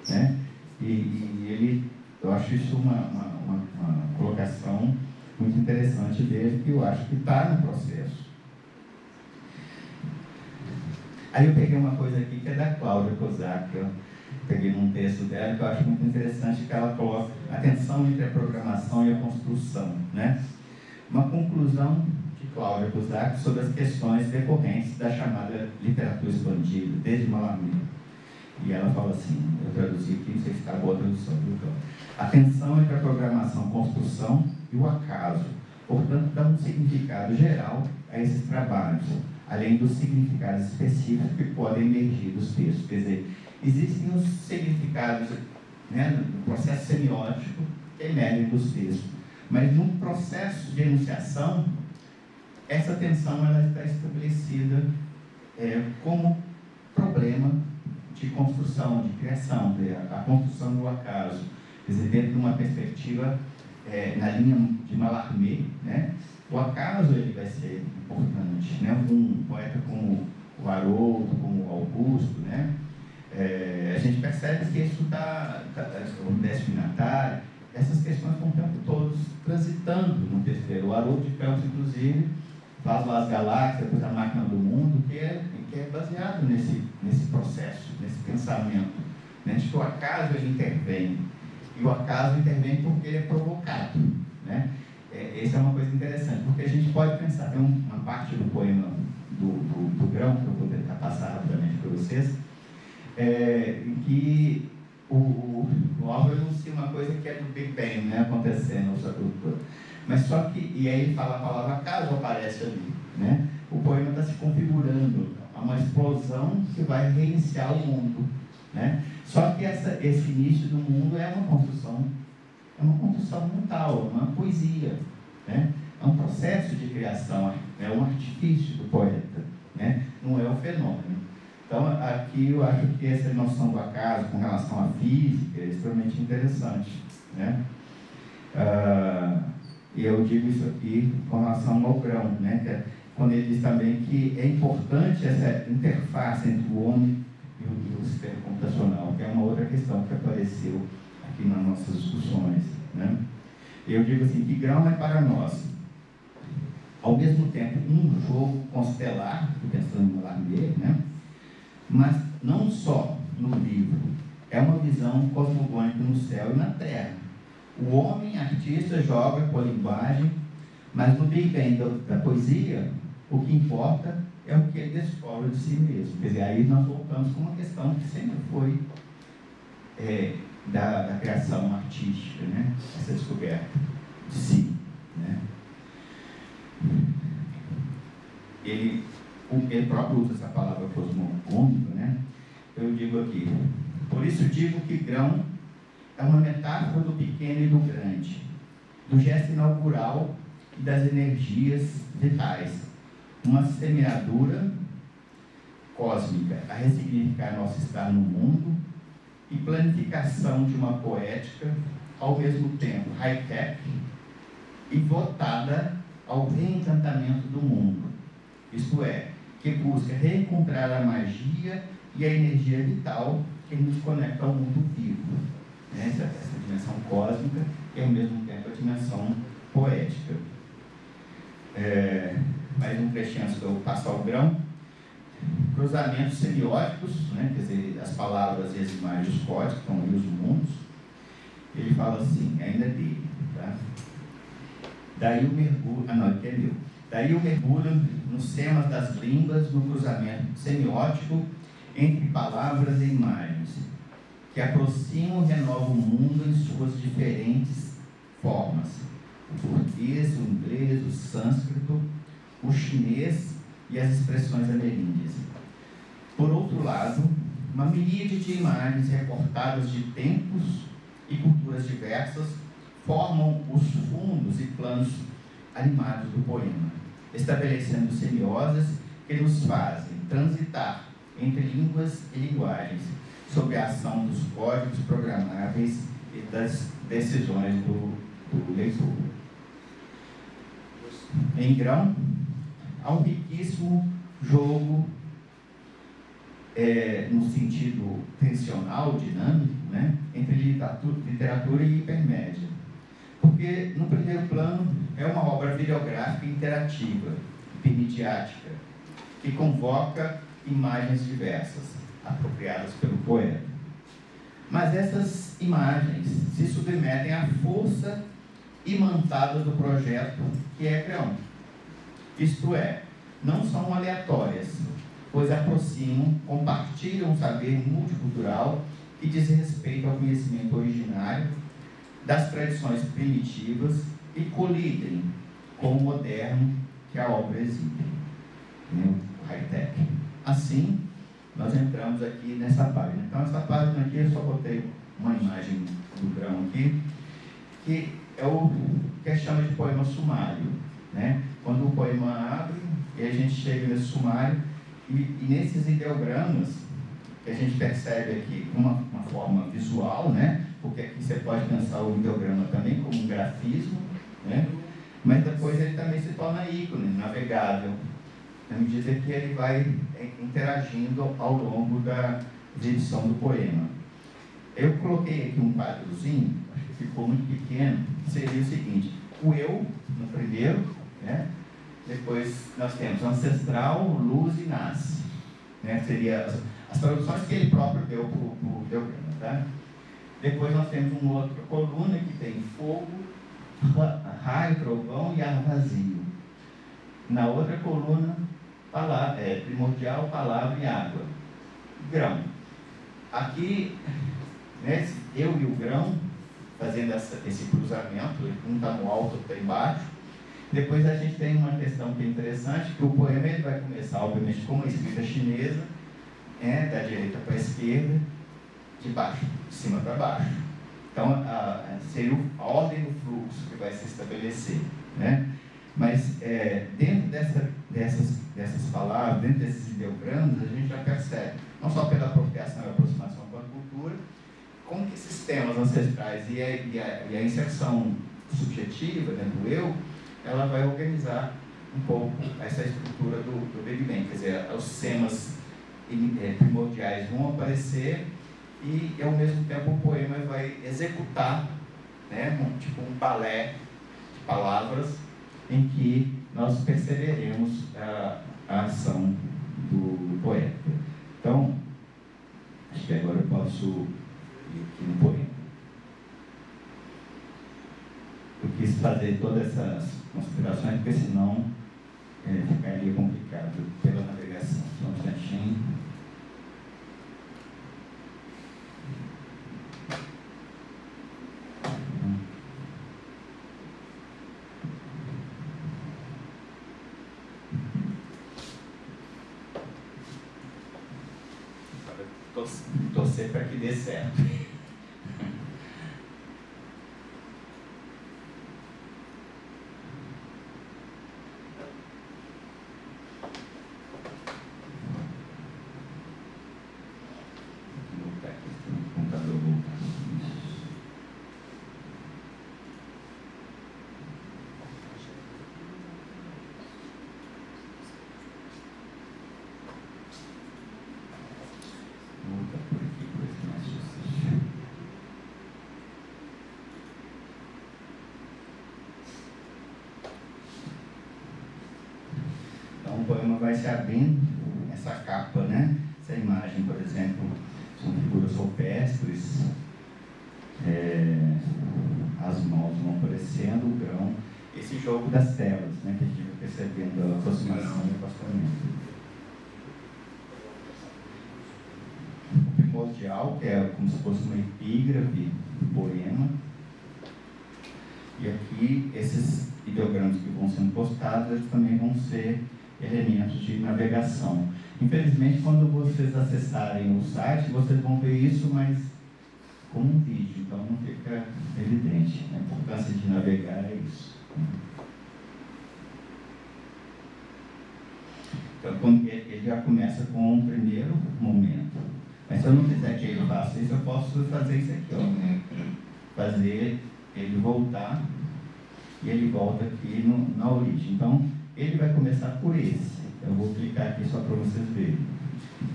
né? E eu acho isso uma colocação muito interessante dele, que eu acho que está no processo. Aí eu peguei uma coisa aqui que é da Cláudia Kozak, que eu peguei num texto dela, que eu acho muito interessante, que ela coloca a tensão entre a programação e a construção, né? Uma conclusão de Cláudia Kozak sobre as questões decorrentes da chamada literatura expandida, desde Malamud. E ela fala assim, eu traduzi aqui, não sei se está boa a tradução, viu? A tensão entre a programação, construção e o acaso, portanto, dá um significado geral a esses trabalhos, além dos significados específicos que podem emergir dos textos. Quer dizer, existem os significados, né, no processo semiótico que emergem dos textos, mas no processo de enunciação, essa tensão ela está estabelecida como problema de construção, de criação, a construção do acaso, quer dizer, dentro de uma perspectiva na linha de Mallarmé, né? O acaso ele vai ser importante, né? Um poeta como o Haroldo, como o Augusto, né? A gente percebe que isso o décimo natário, essas questões estão o tempo todo transitando no terceiro. O Haroldo de Campos, inclusive, faz lá as galáxias, depois a máquina do mundo, que é baseado nesse processo, nesse pensamento, né? De que o acaso ele intervém. E o acaso intervém porque ele é provocado, né? Essa é uma coisa interessante, porque a gente pode pensar, tem uma parte do poema do Grão, que eu vou tentar passar rapidamente para vocês, em que o Álvaro anuncia uma coisa que é do Big Bang, né, acontecendo, mas só que, e aí ele fala a palavra acaso aparece ali, né? O poema está se configurando, há uma explosão que vai reiniciar o mundo, né? Só que esse início do mundo é uma construção mental, é uma poesia, né? É um processo de criação, é um artifício do poeta, né? Não é o fenômeno. Então, aqui eu acho que essa noção do acaso com relação à física é extremamente interessante, né? E eu digo isso aqui com relação ao Grão, né? Que é quando ele diz também que é importante essa interface entre o homem e o sistema computacional, que é uma outra questão que apareceu aqui nas nossas discussões, né? Eu digo assim, que Grão é para nós, ao mesmo tempo, um jogo constelar, pensando no Mallarmé, né? Mas não só no livro, é uma visão cosmogônica no céu e na terra. O homem, artista, joga com a linguagem, mas no Big Bang da poesia, o que importa é o que ele descobre de si mesmo. Quer dizer, aí nós voltamos com uma questão que sempre foi da criação artística, né? Essa descoberta de si, né? Ele próprio usa essa palavra cosmogônica, né? Eu digo aqui, por isso digo que Grão é uma metáfora do pequeno e do grande, do gesto inaugural e das energias vitais, uma semeadura cósmica a ressignificar nosso estar no mundo e planificação de uma poética ao mesmo tempo high-tech e votada ao reencantamento do mundo, isto é, que busca reencontrar a magia e a energia vital que nos conecta ao mundo vivo. Essa dimensão cósmica e, ao mesmo tempo, a dimensão poética. Mais um trechinho antes de eu passar o Grão. Cruzamentos semióticos, né? Quer dizer, as palavras e as imagens, os códigos, estão ali os mundos. Ele fala assim, ainda dele, tá? Daí o mergulho... aqui é meu. Daí o mergulho nos semas das línguas, no cruzamento semiótico entre palavras e imagens, que aproximam e renovam o mundo em suas diferentes formas. O português, o inglês, o sânscrito, o chinês e as expressões ameríndias. Por outro lado, uma miríade de imagens recortadas de tempos e culturas diversas formam os fundos e planos animados do poema, estabelecendo semioses que nos fazem transitar entre línguas e linguagens, sob a ação dos códigos programáveis e das decisões do leitor. Em Grão, há um riquíssimo jogo no sentido tensional, dinâmico, né, entre literatura e hipermédia. Porque, no primeiro plano, é uma obra videográfica interativa, hipermediática, que convoca imagens diversas, apropriadas pelo poeta. Mas essas imagens se submetem à força imantada do projeto que é Grão. Isto é, não são aleatórias, pois aproximam, compartilham um saber multicultural que diz respeito ao conhecimento originário das tradições primitivas e colidem com o moderno que a obra exibe, né? O high-tech. Assim, nós entramos aqui nessa página. Então, essa página aqui, eu só botei uma imagem do Grão aqui, que é o que chama de poema sumário, né? Quando o poema abre, e a gente chega nesse sumário, e nesses ideogramas, que a gente percebe aqui uma forma visual, né? porque aqui você pode pensar o ideograma também como um grafismo, né? Mas depois ele também se torna ícone, navegável, na medida que ele vai interagindo ao longo da edição do poema. Eu coloquei aqui um quadrozinho, acho que ficou muito pequeno, que seria o seguinte: o eu, no primeiro, né? Depois nós temos ancestral, luz e nasce, né? Seria as traduções que ele próprio deu para o ideograma, tá? Depois nós temos uma outra coluna que tem fogo, raio, trovão e ar vazio. Na outra coluna, primordial, palavra e água. Grão. Aqui, né, eu e o grão, fazendo esse cruzamento, um está no alto, outro está embaixo. Depois a gente tem uma questão que é interessante, que o poema ele vai começar, obviamente, com uma escrita chinesa, da direita para a esquerda, de baixo, de cima para baixo. Então, seria a ordem do fluxo que vai se estabelecer, né? Mas, dentro dessas palavras, dentro desses ideogramas, a gente já percebe, não só pela apropriação e aproximação com a cultura, como que esses temas ancestrais e a inserção subjetiva, né, do eu, ela vai organizar um pouco essa estrutura do Big Bang. Quer dizer, os temas primordiais vão aparecer e, ao mesmo tempo, o poema vai executar, né, tipo um balé de palavras em que nós perceberemos a ação do poeta. Então, acho que agora eu posso ir aqui no poema. Eu quis fazer todas essas considerações, porque senão ficaria complicado pela navegação. Só um instantinho. Torcer para que dê certo. Então o poema vai se abrindo, essa capa, né? Essa imagem, por exemplo, são figuras rupestres, as mãos vão aparecendo, o grão, esse jogo das telas, né? Que a gente vai percebendo a aproximação e o afastamento. O primordial, que é como se fosse uma epígrafe do poema. E aqui, esses ideogramas que vão sendo postados, eles também vão ser elementos de navegação. Infelizmente, quando vocês acessarem o site, vocês vão ver isso, mas como um vídeo, então não fica evidente. A importância de navegar é isso. Então, ele já começa com um primeiro momento. Mas se eu não quiser que ele faça isso, eu posso fazer isso aqui, ó. Fazer ele voltar, e ele volta aqui na origem. Então, ele vai começar por esse. Eu vou clicar aqui só para vocês verem.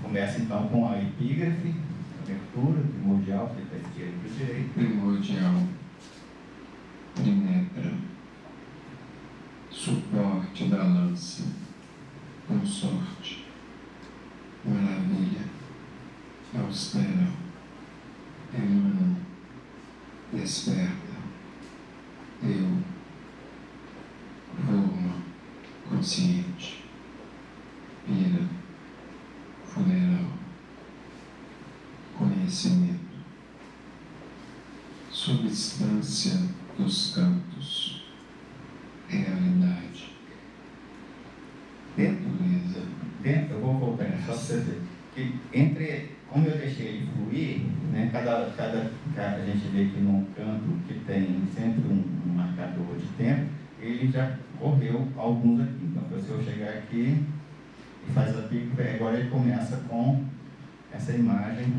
Começa então com a epígrafe, abertura, primordial, que está esquerda para o direito. Primordial, penetra, suporte da lança, consorte, maravilha, austero, emana, desperta, eu, forma, consciente, pira, funeral, conhecimento, substância dos campos, realidade, natureza. Eu vou voltar só para você ver. Que como eu deixei ele fluir, né, a gente vê aqui no canto que tem sempre um marcador de tempo, ele já correu alguns aqui. Então, se eu chegar aqui e faz a pico, agora ele começa com essa imagem.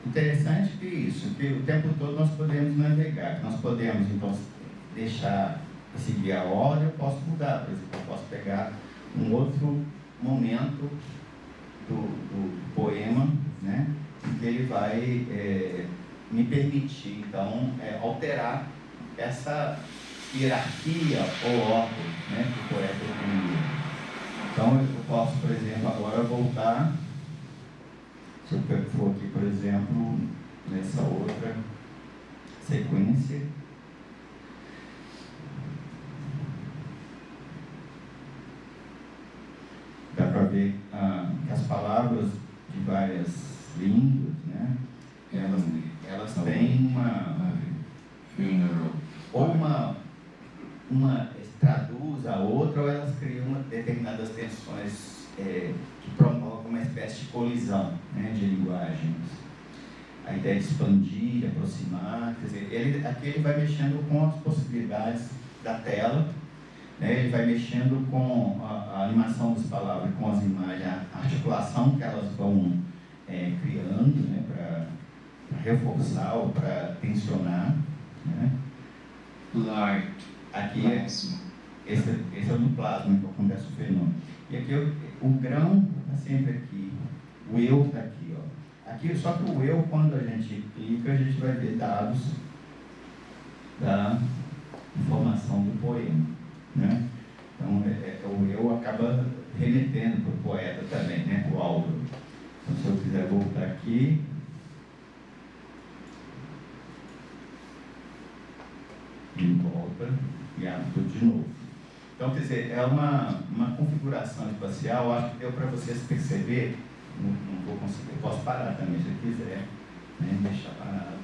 interessante que isso, que o tempo todo nós podemos navegar, nós podemos então deixar seguir a ordem, eu posso mudar, por exemplo, eu posso pegar um outro momento do poema, né, que ele vai me permitir então alterar essa hierarquia ou ordem, né, que o poeta tem. Então eu posso, por exemplo, agora voltar, se eu for aqui, por exemplo, nessa outra sequência, dá para ver que as palavras de várias línguas, né, elas têm uma traduz a outra, ou elas criam determinadas tensões que promovem uma espécie de colisão, né, de linguagens. A ideia de expandir, de aproximar, quer dizer, aqui ele vai mexendo com as possibilidades da tela, né, ele vai mexendo com a animação das palavras, com as imagens, a articulação que elas vão criando, né, para reforçar ou para tensionar, né. Light. Aqui esse é o do plasma que acontece o fenômeno. E aqui o grão está sempre aqui, o eu está aqui, ó. Aqui, só que o eu, quando a gente clica, a gente vai ver dados da informação do poema, né? Então o eu acaba remetendo para o poeta também, né? Para o autor. Então, se eu quiser voltar aqui, e volta e abre tudo de novo. Então, quer dizer, é uma configuração espacial, acho que deu para vocês perceber, não vou conseguir, eu posso parar também se quiser, né, deixar parado.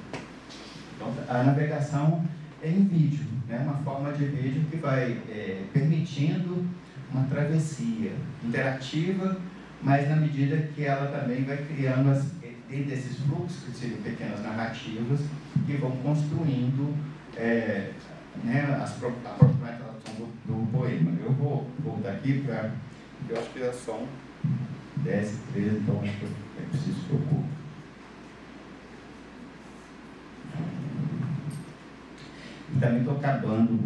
Então, a navegação é em vídeo, né, uma forma de vídeo que vai permitindo uma travessia interativa, mas na medida que ela também vai criando, dentro desses fluxos, que seriam pequenas narrativas, que vão construindo né, a própria tradução do poema. Eu vou voltar aqui para... Eu acho que já são 10, 13, então acho que é preciso que eu corra. E também estou acabando,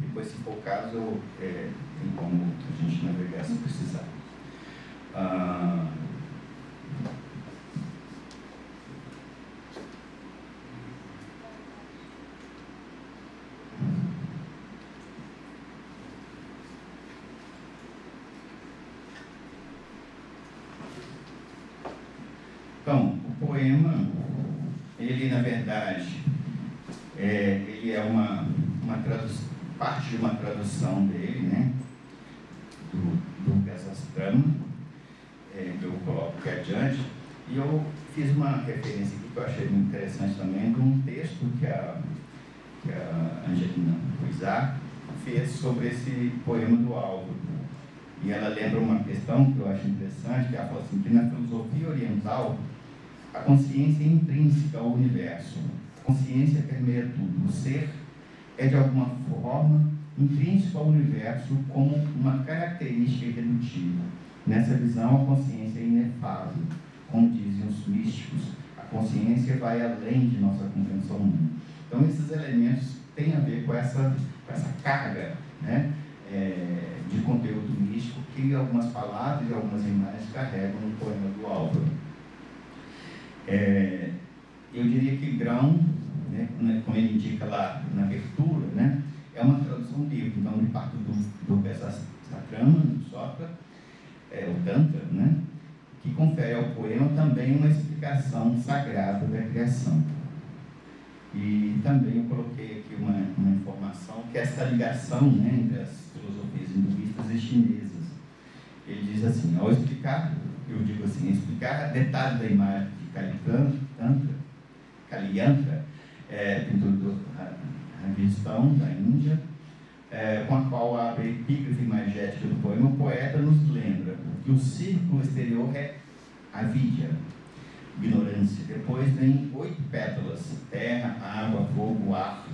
depois se for o caso, tem como a gente navegar se precisar. Então, o poema, ele na verdade, ele é parte de uma tradução dele, né, do Casastrama, eu coloco aqui adiante, e eu fiz uma referência aqui que eu achei muito interessante também, de um texto que a Angelina Ruizar fez sobre esse poema do Álvaro. E ela lembra uma questão que eu acho interessante, que ela fala assim, que na filosofia oriental, a consciência é intrínseca ao universo. A consciência permeia tudo. O ser é, de alguma forma, intrínseco ao universo como uma característica irredutível. Nessa visão, a consciência é inefável. Como dizem os místicos, a consciência vai além de nossa compreensão humana. Então, esses elementos têm a ver com essa carga, né, de conteúdo místico que algumas palavras e algumas imagens carregam no poema do Álvaro. Eu diria que grão, né, como ele indica lá na abertura, né, é uma tradução livre, então de parte do Casastrama, do Sócrates, o Tantra, né, que confere ao poema também uma explicação sagrada da criação. E também eu coloquei aqui uma informação, que é essa ligação, né, entre as filosofias hinduístas e chinesas. Ele diz assim, ao explicar, eu digo assim, explicar detalhes da imagem de Kaliyantra, pintura do Rajastão, da Índia, com a qual abre a epígrafe imagética do poema, o poeta nos lembra que o círculo exterior é avidya, ignorância. Depois vem 8 pétalas: terra, água, fogo, ar,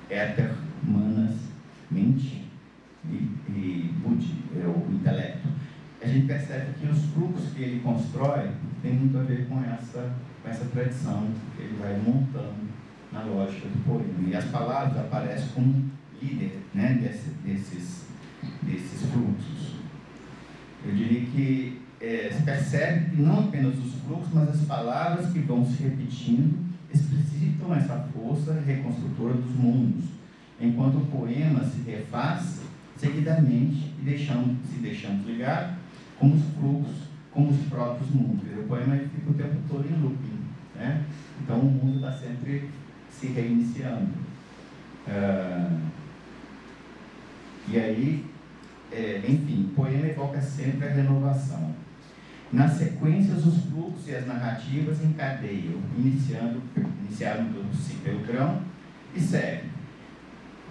éter, manas, mente e buddhi, o intelecto. A gente percebe que os fluxos que ele constrói tem muito a ver com essa tradição que ele vai montando na lógica do poema. E as palavras aparecem como líder, né, desses fluxos. Eu diria que se percebe que não apenas os fluxos, mas as palavras que vão se repetindo explicitam essa força reconstrutora dos mundos, enquanto o poema se refaz seguidamente e se deixamos ligar com os fluxos, com os próprios mundos. O poema fica o tempo todo em looping, né? Então o mundo está sempre se reiniciando. E aí, enfim, o poema evoca sempre a renovação. Nas sequências, os fluxos e as narrativas encadeiam, iniciaram pelo grão e segue.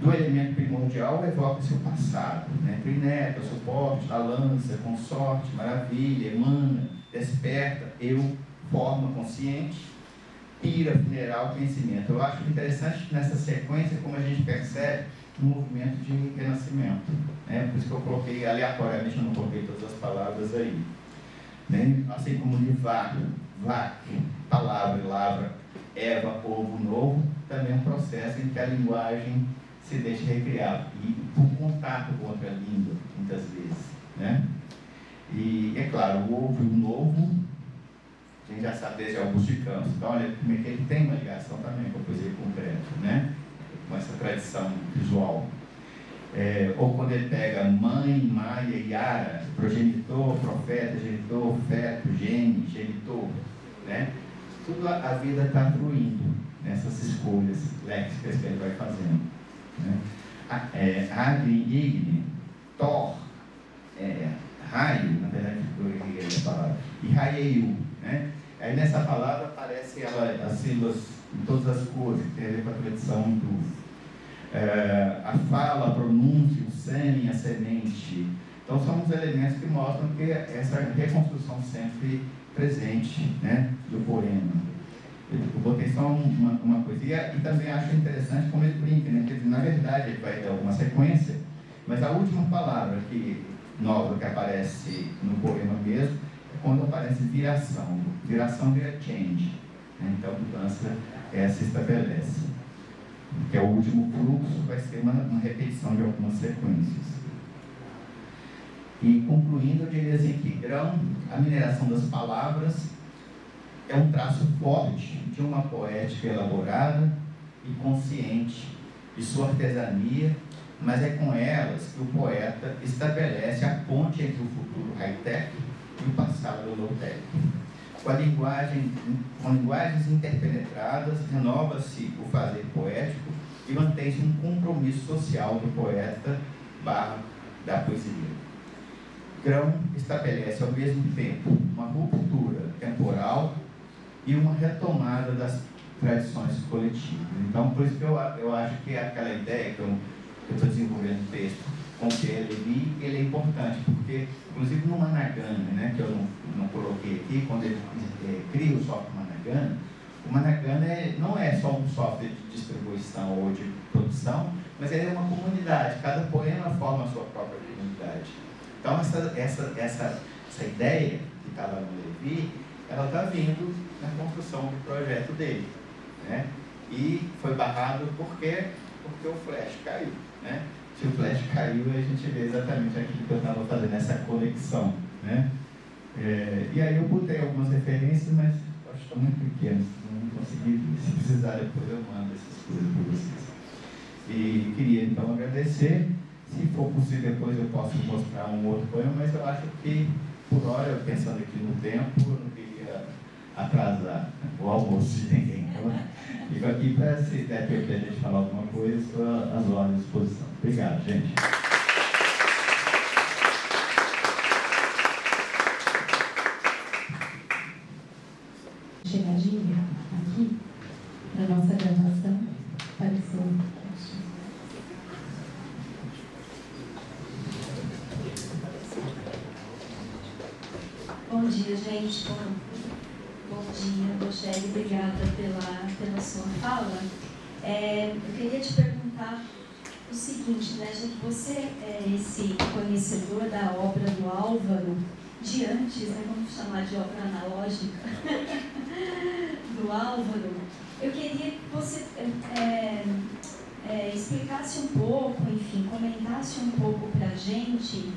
Do elemento primordial evoca-se o passado, né? Trineta, suporte, da lança, consorte, maravilha, emana, desperta, eu, forma consciente, pira, funeral, conhecimento. Eu acho interessante nessa sequência como a gente percebe um movimento de renascimento, né? Por isso que eu coloquei aleatoriamente, eu não coloquei todas as palavras aí, né? Assim como de vac, palavra, lavra, Eva, ovo novo, também é um processo em que a linguagem se deixa recriar, e por contato com outra língua, muitas vezes, né? E, é claro, o ovo e o novo, a gente já sabe desde Augusto de Campos. Então, olha como é que ele tem uma ligação também com a poesia concreta, né? Com essa tradição visual. Ou quando ele pega mãe, Maia, Yara, progenitor, profeta, genitor, feto, gene, genitor, né? Tudo a vida está fluindo nessas escolhas léxicas que ele vai fazendo, né? Agni, Igni, Thor, raio, na verdade, eu errei a palavra, e raieiu, né? Aí nessa palavra aparecem as sílabas em todas as cores, que tem a ver com a tradição hindu. A fala, a pronúncia, o sêmen, a semente. Então são os elementos que mostram que essa reconstrução sempre presente, né, do poema. Eu botei só uma coisinha e também acho interessante como ele brinca, né? Porque, na verdade, ele vai ter alguma sequência, mas a última palavra nova que aparece no poema mesmo é quando aparece viração. Viração vira change, né? Então a mudança se estabelece. Que é o último fluxo, vai ser uma repetição de algumas sequências. E concluindo, eu diria assim que grão, a mineração das palavras, é um traço forte de uma poética elaborada e consciente de sua artesania, mas é com elas que o poeta estabelece a ponte entre o futuro high-tech e o passado low-tech. Com linguagens interpenetradas, renova-se o fazer poético e mantém-se um compromisso social do poeta da poesia. Grão estabelece ao mesmo tempo uma ruptura temporal e uma retomada das tradições coletivas. Então, por isso que eu acho que aquela ideia que eu estou desenvolvendo o texto com o Pierre Lévy, ele é importante, porque, inclusive no Managana, né, que eu não coloquei aqui, quando ele cria o software Managana, o Managana não é só um software de distribuição ou de produção, mas ele é uma comunidade, cada poema forma a sua própria comunidade. Então, essa ideia que está lá no Lévy, ela está vindo na construção do projeto dele, né? E foi barrado porque o flash caiu, né? Se o flash caiu, a gente vê exatamente aquilo que eu estava fazendo, essa conexão, né? E aí eu botei algumas referências, mas acho que estão muito pequenas, não consegui ver. Se precisar, depois eu mando essas coisas para vocês. E queria então agradecer. Se for possível, depois eu posso mostrar um outro poema, mas eu acho que, por hora, pensando aqui no tempo, eu não queria atrasar o almoço de ninguém. Então, fico aqui para, se der tempo de a gente falar alguma coisa, estou às horas de disposição. Obrigado, gente. Chegadinha aqui, para nossa gravação, apareceu. Bom dia, gente. Bom dia, Rochelle. Obrigada pela sua fala. Eu queria te perguntar o seguinte, né? Já que você é esse conhecedor da obra do Álvaro, de antes, né, vamos chamar de obra analógica, do Álvaro, eu queria que você explicasse um pouco, enfim, comentasse um pouco para a gente,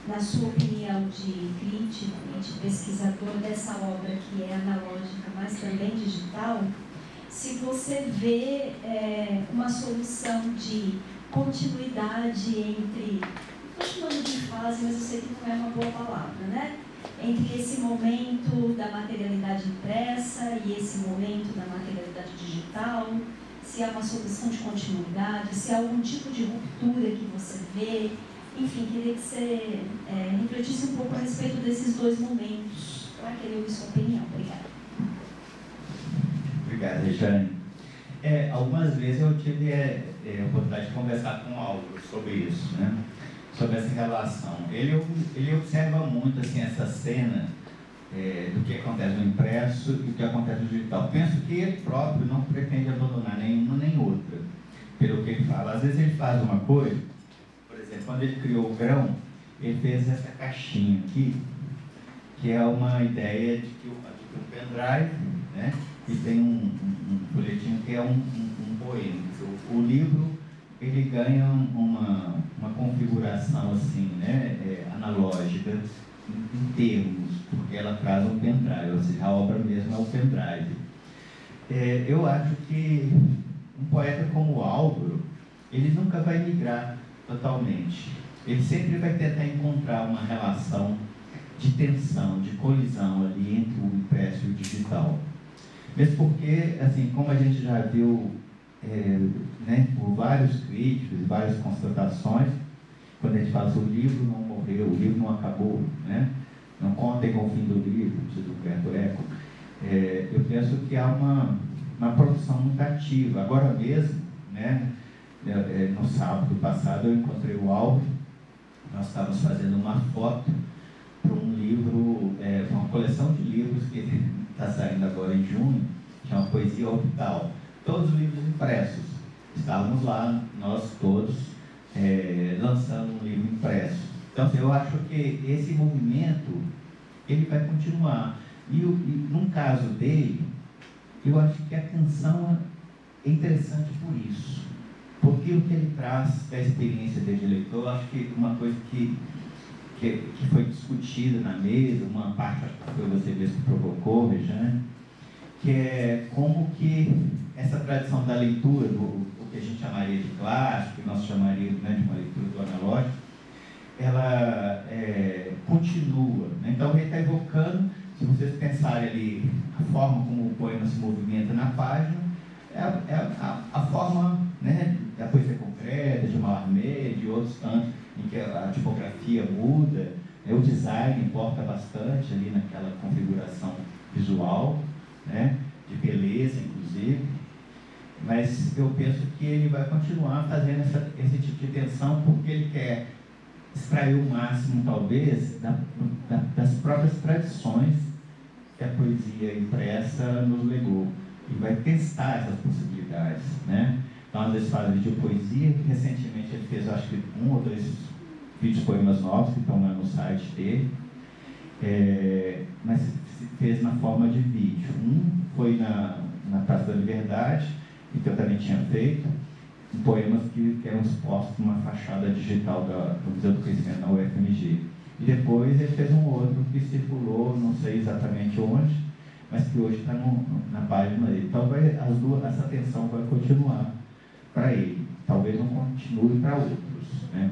na sua opinião de crítico e de pesquisador dessa obra que é analógica, mas também digital, se você vê uma solução de continuidade entre, não estou chamando de fase, mas eu sei que não é uma boa palavra, né? Entre esse momento da materialidade impressa e esse momento da materialidade digital, se há uma solução de continuidade, se há algum tipo de ruptura que você vê. Enfim, queria que você refletisse um pouco a respeito desses dois momentos, para querer ouvir sua opinião. Obrigada. Obrigado, Jane. Algumas vezes eu tive a oportunidade de conversar com o Álvaro sobre isso, né? Sobre essa relação. Ele observa muito assim, essa cena do que acontece no impresso e do que acontece no digital. Penso que ele próprio não pretende abandonar nenhuma nem outra, pelo que ele fala. Às vezes ele faz uma coisa, por exemplo, quando ele criou o grão, ele fez essa caixinha aqui, que é uma ideia de que aqui tem um pendrive, né? E tem um folhetinho que é um poema. O livro, ele ganha uma configuração assim, né, analógica em termos, porque ela traz um pendrive, ou seja, a obra mesmo é o pendrive. Eu acho que um poeta como o Álvaro, ele nunca vai migrar totalmente. Ele sempre vai tentar encontrar uma relação de tensão, de colisão ali entre o impresso e o digital. Mesmo porque, assim, como a gente já viu né, por vários críticos e várias constatações, quando a gente fala sobre o livro não morreu, o livro não acabou, né? Não contem com o fim do livro, diz o Humberto Eco. Eu penso que há uma produção muito ativa. Agora mesmo, né, no sábado passado, eu encontrei o Álvaro, nós estávamos fazendo uma foto para um livro, uma coleção de livros que está saindo agora em junho, chama Poesia Orbital. Todos os livros impressos. Estávamos lá, nós todos, lançando um livro impresso. Então, assim, eu acho que esse movimento, ele vai continuar. E num caso dele, eu acho que a canção é interessante por isso. Porque o que ele traz da experiência dele de leitor, eu acho que uma coisa que foi discutida na mesa, uma parte acho que foi você mesmo que provocou, Rejane, que é como que essa tradição da leitura, o que a gente chamaria de clássico, que nós chamaríamos, né, de uma leitura do analógico, ela continua. Né? Então ele está evocando, se vocês pensarem ali, a forma como o poema se movimenta na página, a forma, né, da poesia concreta, de Mallarmé, de outros tantos, em que a tipografia muda, o design importa bastante ali naquela configuração visual, né, de beleza, inclusive. Mas eu penso que ele vai continuar fazendo esse tipo de tensão porque ele quer extrair o máximo, talvez, das próprias tradições que a poesia impressa nos legou. E vai testar essas possibilidades, né? Então, às vezes faz vídeo poesia. Recentemente ele fez, acho que 1 ou 2 vídeos poemas novos que estão lá no site dele. Mas fez na forma de vídeo. Um foi na Praça da Liberdade, que eu também tinha feito, poemas que eram expostos numa fachada digital do Museu do Conhecimento da UFMG. E depois ele fez um outro que circulou, não sei exatamente onde, mas que hoje está na página dele. Então essa tensão vai continuar para ele. Talvez não continue para outros. Né?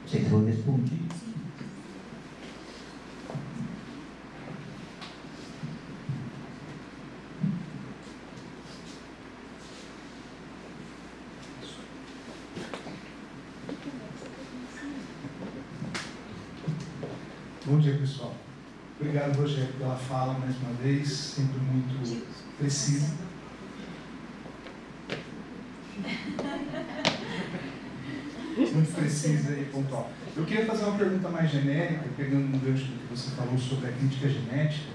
Não sei se eu respondi. Bom dia, pessoal. Obrigado, Rogério, pela fala mais uma vez, sempre muito precisa. Muito precisa e pontual. Eu queria fazer uma pergunta mais genérica, pegando no gancho do que você falou sobre a crítica genética.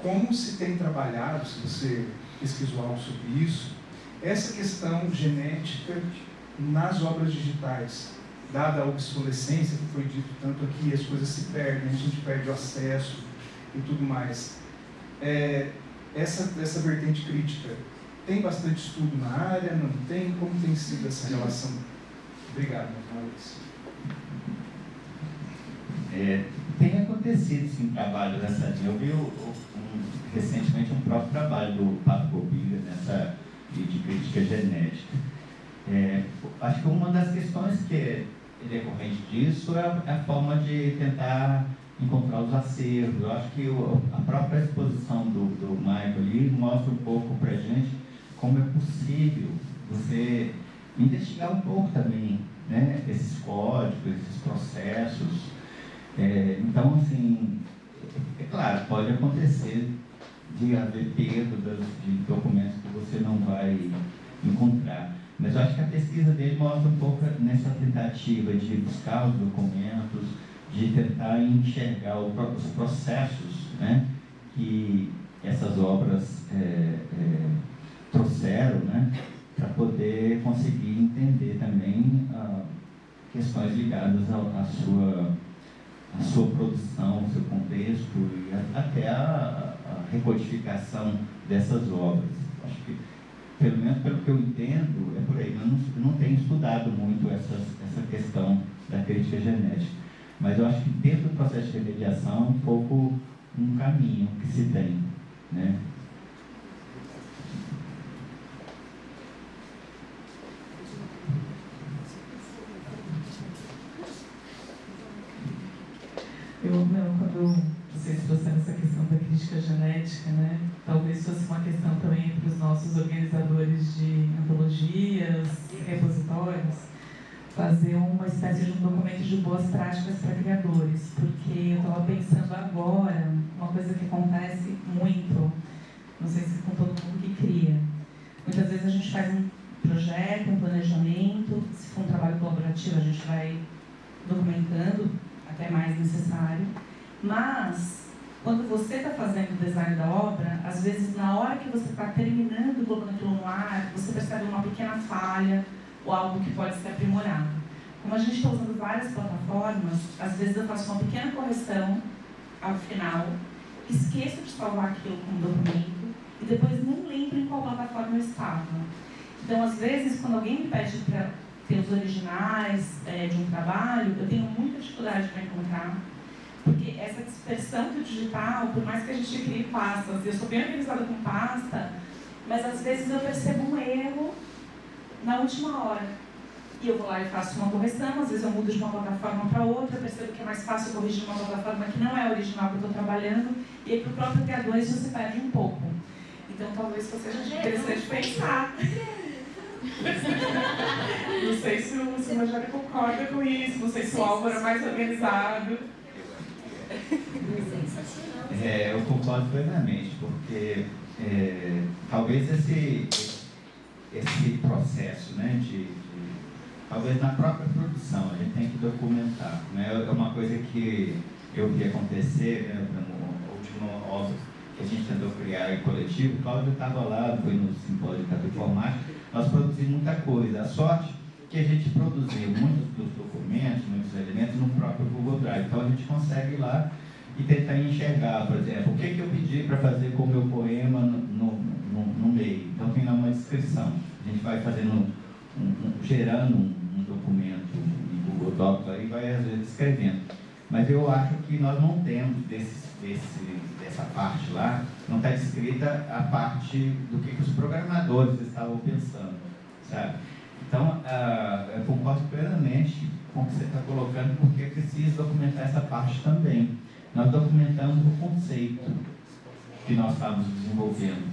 Como se tem trabalhado, se você pesquisou algo sobre isso, essa questão genética nas obras digitais? dada a obsolescência que foi dito tanto aqui, as coisas se perdem, a gente perde o acesso e tudo mais. Essa vertente crítica, tem bastante estudo na área, não tem? Como tem sido essa relação? Obrigado, mais uma vez. Tem acontecido, sim, trabalho nessa linha. Eu vi recentemente um próprio trabalho do Pato Bobilha nessa de crítica genética. Acho que uma das questões que é decorrente disso é a forma de tentar encontrar os acervos. Eu acho que a própria exposição do Michael ali mostra um pouco para a gente como é possível você investigar um pouco também, né, esses códigos, esses processos. Então, assim, é claro, pode acontecer de haver perdas de documentos que você não vai encontrar. Mas eu acho que a pesquisa dele mostra um pouco nessa tentativa de buscar os documentos, de tentar enxergar os processos, né, que essas obras trouxeram, né, para poder conseguir entender também questões ligadas à sua produção, ao seu contexto e até a recodificação dessas obras. Acho que, pelo menos pelo que eu entendo, é por aí. Eu não tenho estudado muito essa questão da crítica genética, mas eu acho que dentro do processo de remediação é um pouco um caminho que se tem, né? Quando vocês trouxeram essa questão da crítica genética, né, talvez fosse uma questão também para os nossos organizadores de antologias, repositórios, fazer uma espécie de um documento de boas práticas para criadores, porque eu estava pensando agora, uma coisa que acontece muito, não sei se com todo mundo que cria, muitas vezes a gente faz um projeto, um planejamento, se for um trabalho colaborativo a gente vai documentando até mais necessário, mas quando você está fazendo o design da obra, às vezes na hora que você está terminando, colocando aquilo no ar, você percebe uma pequena falha ou algo que pode ser aprimorado. Como a gente está usando várias plataformas, às vezes eu faço uma pequena correção ao final, esqueço de salvar aquilo como documento e depois nem lembro em qual plataforma eu estava. Então, às vezes, quando alguém me pede para ter os originais de um trabalho, eu tenho muita dificuldade para encontrar, porque essa dispersão do digital, por mais que a gente crie pastas, eu sou bem organizada com pasta, mas às vezes eu percebo um erro na última hora. E eu vou lá e faço uma correção, às vezes eu mudo de uma plataforma para outra, percebo que é mais fácil corrigir uma plataforma que não é a original que eu estou trabalhando, e aí para o próprio criador isso se perde um pouco. Então talvez fosse interessante pensar. Não sei se o Rogério concorda com isso, não sei se o Álvaro é mais organizado. Eu concordo plenamente, porque talvez esse processo, né, talvez na própria produção, a gente tem que documentar, né? É uma coisa que eu vi acontecer, né, no último obra que a gente tentou criar em coletivo. O Cláudio estava lá, foi no simpósio de informática, nós produzimos muita coisa. A sorte que a gente produziu muitos dos documentos, muitos elementos no próprio Google Drive. Então a gente consegue ir lá e tentar enxergar, por exemplo, o que eu pedi para fazer com o meu poema no meio. Então tem lá uma descrição. A gente vai fazendo, gerando um documento em Google Docs e vai às vezes escrevendo. Mas eu acho que nós não temos dessa parte lá, não está descrita a parte do que os programadores estavam pensando, sabe? Então, eu concordo plenamente com o que você está colocando, porque é preciso documentar essa parte também. Nós documentamos o conceito que nós estávamos desenvolvendo,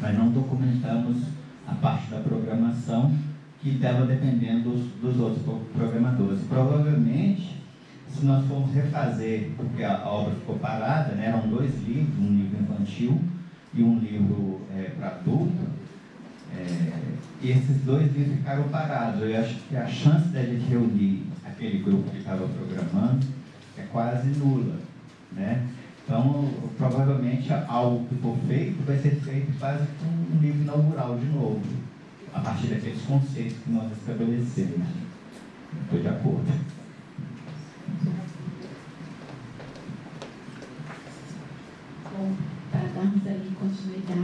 mas não documentamos a parte da programação que estava dependendo dos outros programadores. Provavelmente, se nós formos refazer, porque a obra ficou parada, né, eram 2 livros, um livro infantil e um livro para adulto, e esses 2 livros ficaram parados. Eu acho que a chance da gente reunir aquele grupo que estava programando é quase nula, né? Então, provavelmente, algo que for feito vai ser feito quase com um livro inaugural de novo, a partir daqueles conceitos que nós estabelecemos. Estou de acordo.